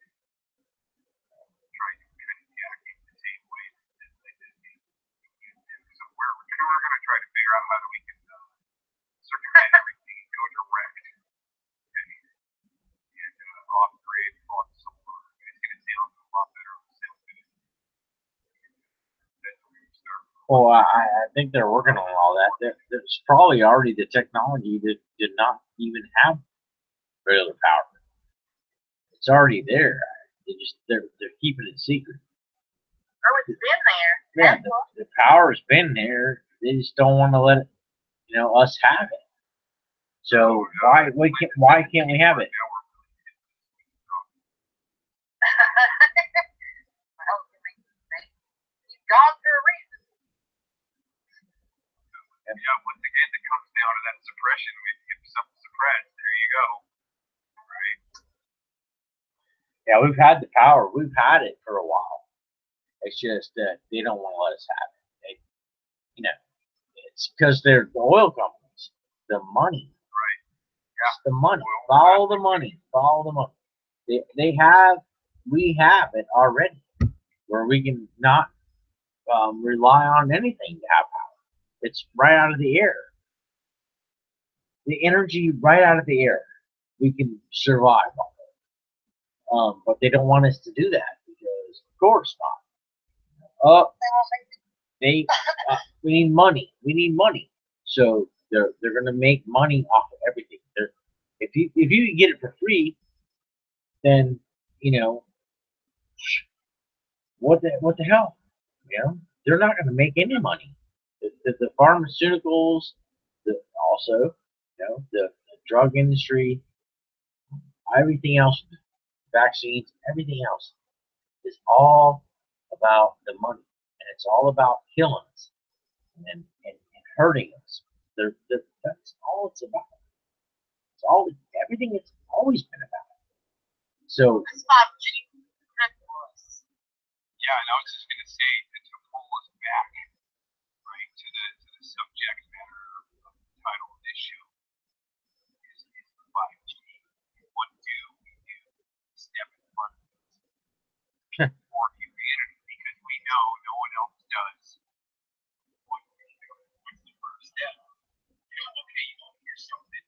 trying to kind of react the same way that I did. So we're going to try to figure out how we can circumvent everything and go direct and off grid, on solar. It's going to sound a lot better. It'll sound good. That's where you start. Well, I think they're working on all that. There's probably already the technology that did not even have rid of the power. It's already there. They're keeping it secret. Oh, it's been there. Yeah, That's what. the power's been there. They just don't want to let it, us have it. So why can't we have it? Well, he's gone for a reason. Yeah, once again, it comes down to that suppression. If something's suppressed, there you go. Right? Yeah, we've had the power. We've had it for a while. It's just that they don't want to let us have it. It's because they're the oil companies, the money. Right. It's the money. Follow the money. Follow the money. We have it already, where we can not rely on anything to have power. It's right out of the air. The energy right out of the air. We can survive on it. But they don't want us to do that because, of course not. We need money. We need money. So they're going to make money off of everything. If you can get it for free, then what the hell? They're not going to make any money. The pharmaceuticals, also, the drug industry, everything else, vaccines, everything else is all about the money, and it's all about killing us and hurting us. That's all it's about. It's everything it's always been about. So This 5G was. Yeah, and I was just gonna say to pull us back, right, to the subject matter of the title of this show is 5G. What do we do to step in front of it for humanity? Because we know no one else does. What's the first step? Okay, here's something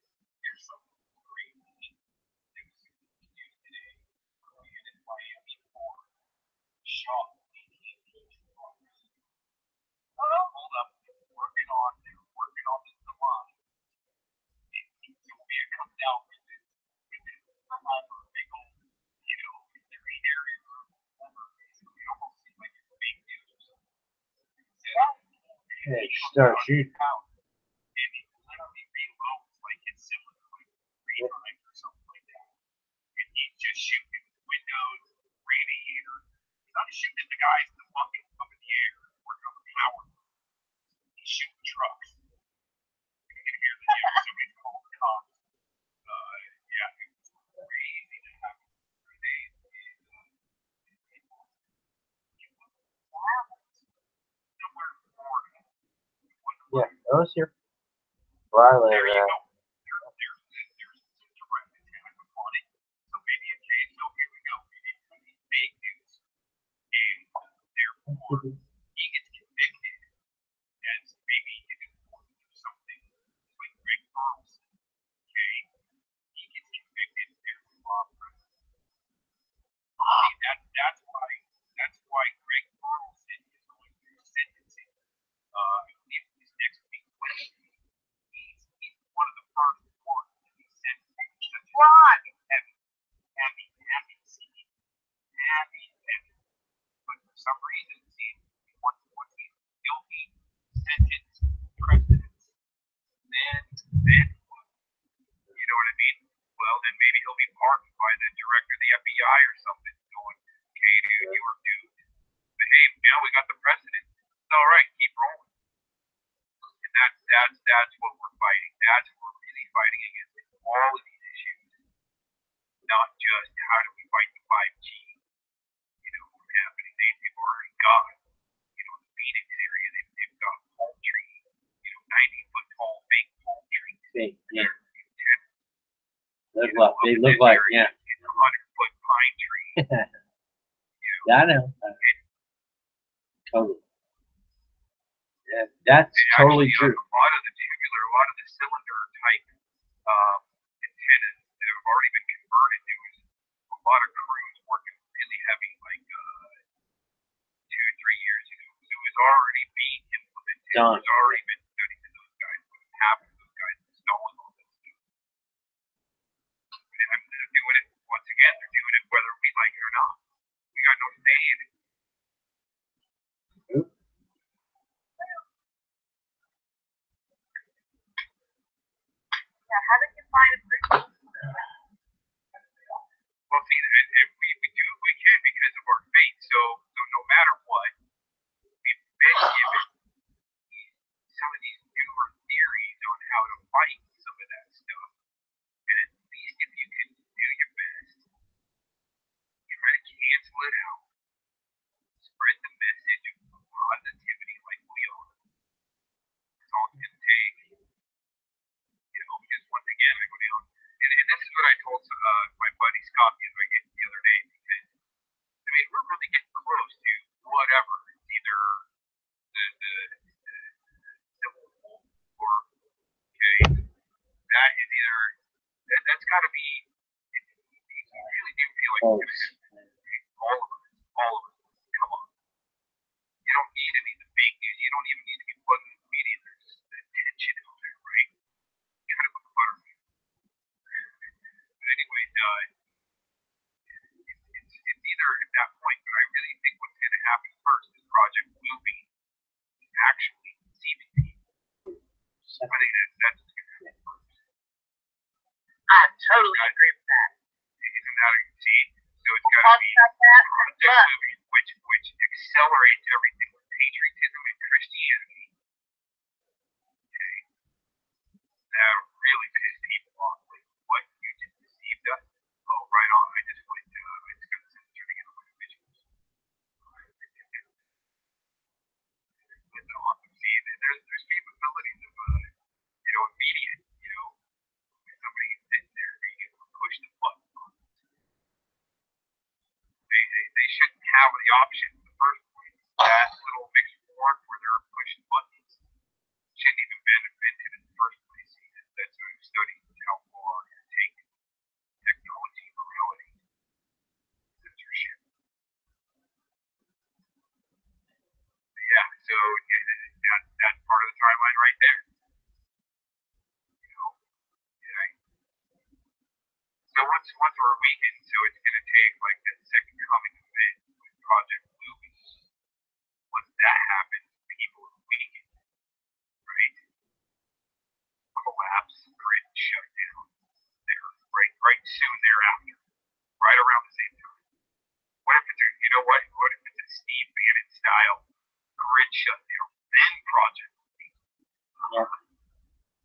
crazy news to do today. And in Miami, Florida, shot 18 trucks. Hold up, they were working on the line. Sylvia comes out with it, big old, green area or whatever. It almost seems like it's fake news or something. hey, start shooting. And it literally reloads like it's similar to like 3 times or something like that. And he's just shooting windows, radiator. He's not shooting at the guys in the bucket up in the air working on the power. He's shooting trucks. You can hear somebody's calling the cops. Yeah, it's crazy to have these days. Somewhere in Florida. Yeah, that was here. Where I live There you at. go. There's some direct attack upon it. So maybe in case, so here we go. Maybe it's going to be fake news. And therefore, he gets convicted as maybe he didn't want to do something like Greg Carlson. Okay? He gets convicted as a law professor. See, that's why Greg Carlson is going through sentencing. I believe his next week Wednesday. He's one of the first ones to be sentenced. Why? Heavy. But for some reason, see, once he's guilty, sentenced, precedence, then what? You know what I mean? Well, then maybe he'll be pardoned by the director of the FBI or something, going, "Hey, dude, you were duped. But hey, now we got the precedent. It's all right, keep rolling." And that's what we're fighting. That's what we're really fighting against. All of these issues, not just how do we fight the 5G, from happening. They've already got, the Phoenix area. They've got palm trees, 90-foot tall fake palm trees. Fake, yeah. They They look like, yeah. It's a 100-foot pine tree. Yeah, I know. Totally. Yeah, that's totally Actually, true. a lot of the cylinder type antennas that have already been converted. There was a lot of crews working really heavy, like 2-3 years ago. It was already being implemented. Done. There's already been studies of those guys, but half of those guys installing all this stuff. So how did you find a free? Well, see, and we do what we can because of our faith. So no matter what, we've been given some of these newer theories on how to fight some of that stuff. And at least if you can do your best, try to cancel it out, spread the message of positivity like we are. That's all it's gonna take. Because once again, I go down, and this is what I told my buddy Scott the other day, because I mean we're really getting close to whatever. It's either the civil war, or okay, that is either that's got to be. You really do feel like Oh, it's gonna all of us. Come on, you don't need any of the fake news. You don't even need to be plugged in the media. There's just the attention out there, right? Kind of a clutter. But anyway, it's either at that point, but I really think what's going to happen first is Project Bluebeam actually deceiving people. I think that's what's going to happen first. I totally agree with that. Isn't that see? So it's got to Talk be about that. Project Yeah. Bluebeam, which accelerates everything with patriotism and Christianity. Okay, that really pissed people off. Like, what, you just deceived us? Oh, right on. I just got to send it to get on my visuals. It's awesome. See, there's capabilities of immediate, if somebody sitting there, you can push the button on it. They shouldn't have the option in the first place. That little mixed board where they're pushing buttons shouldn't even been invented in the first place. That's what I'm studying, how far you take technology, morality, censorship. Yeah, so that's part of the timeline right there. Yeah. So once we're weakened, so it's going to take like that second coming event with Project Bluebeam. Once that happens, people are weakened, right? Collapse, grid shut down. There, right soon thereafter, right around the same time. What if it's what if it's a Steve Bannon style grid shutdown, then Project Bluebeam? yeah.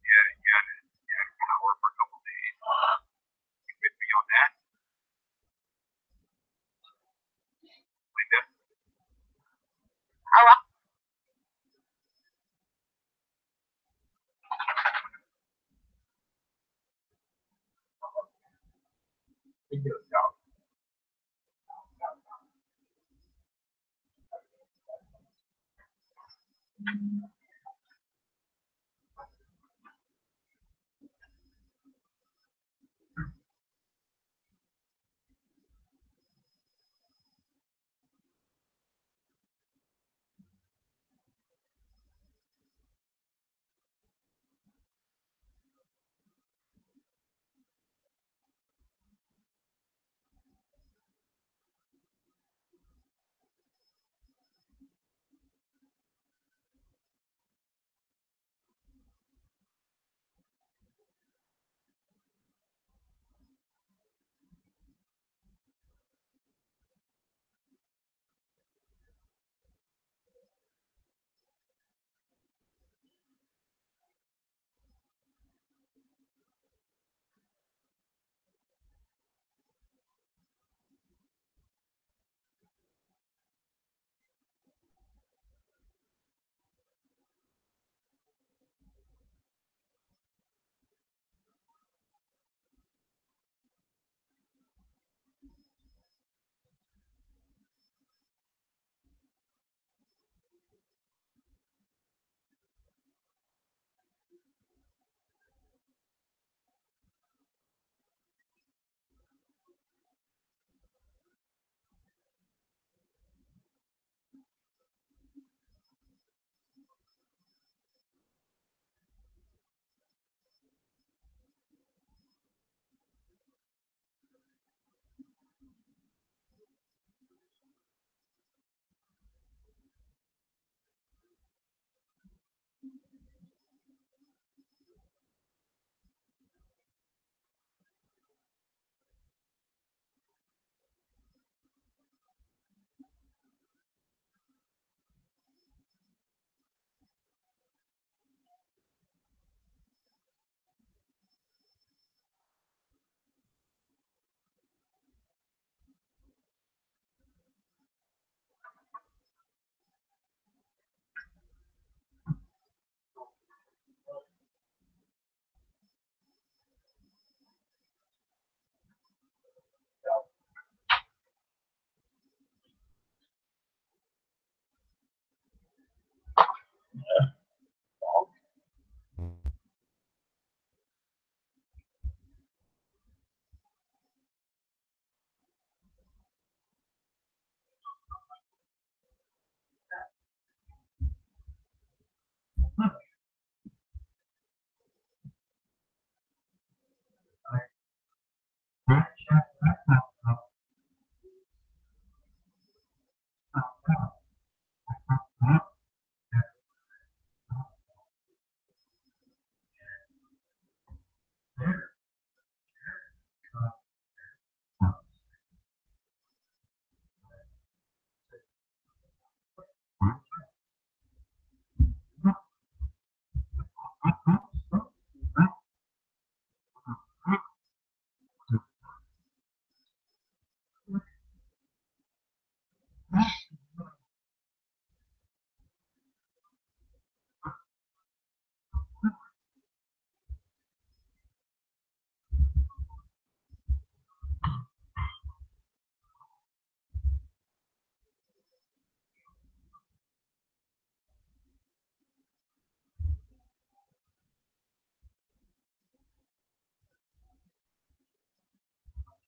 Yeah, you had power for a couple days. You with me on that, Linda? Oh,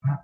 Yeah.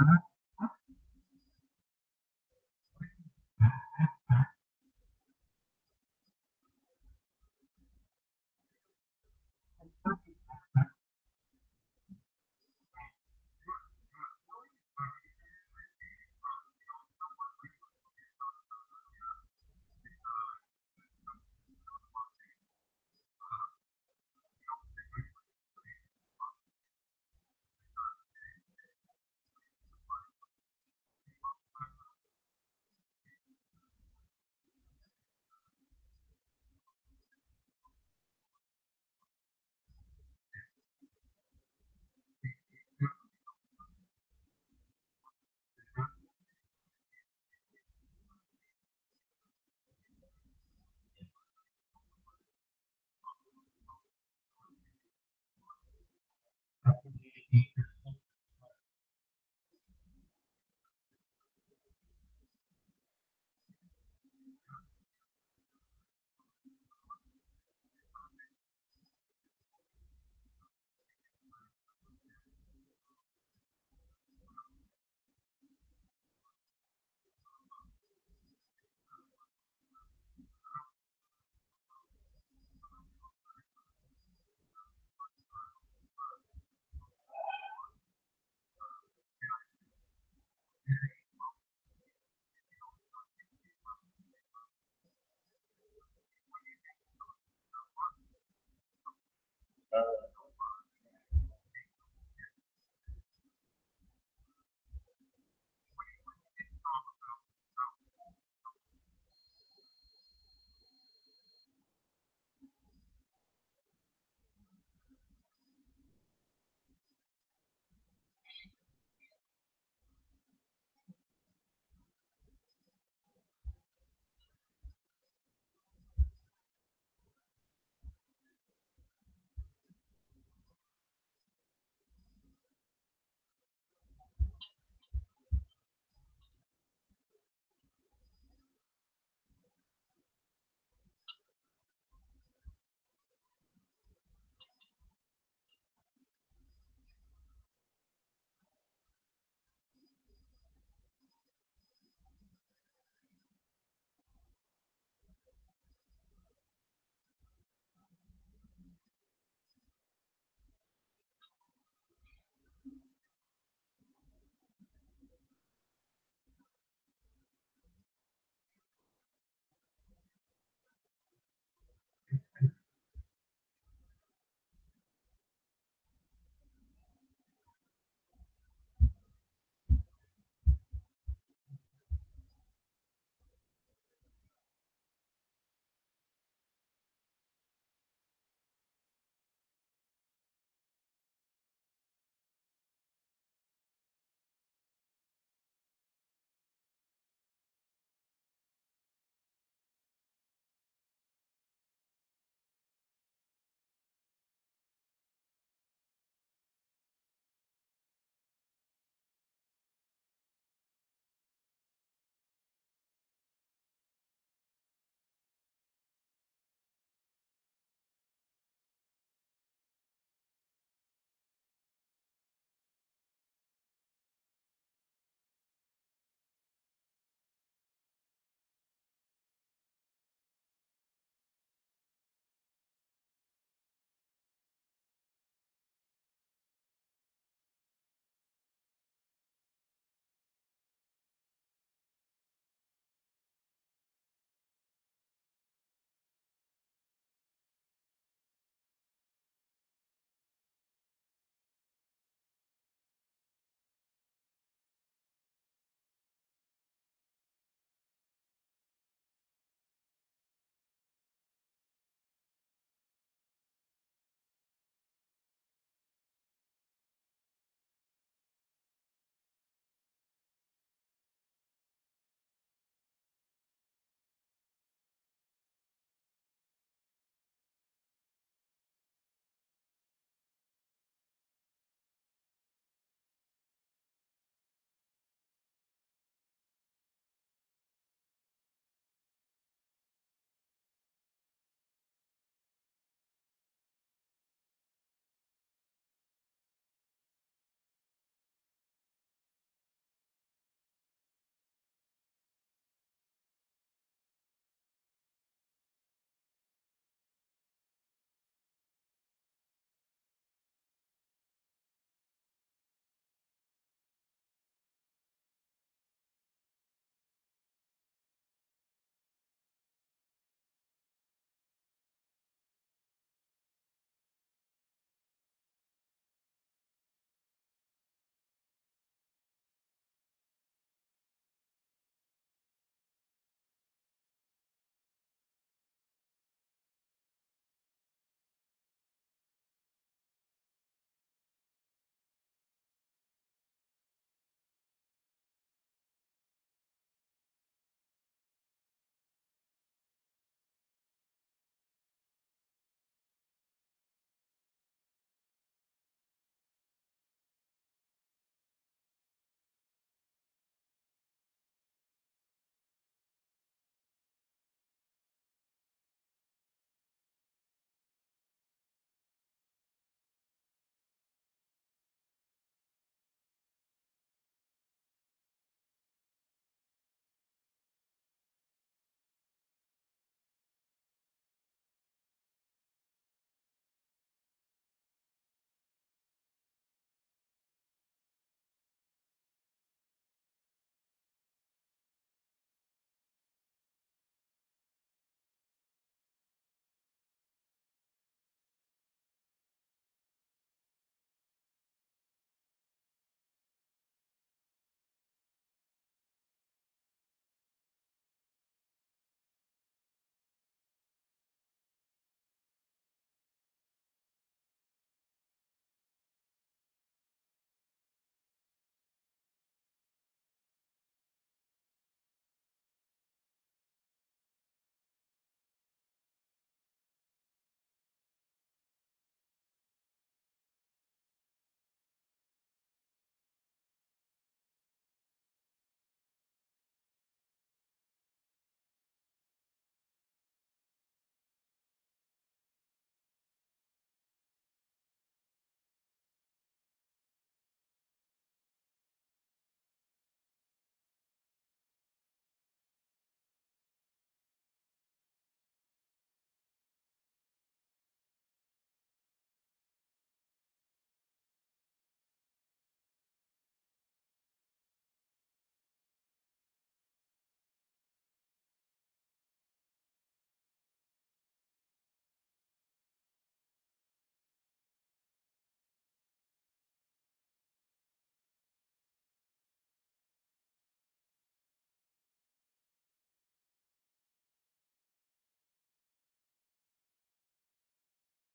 Uh-huh.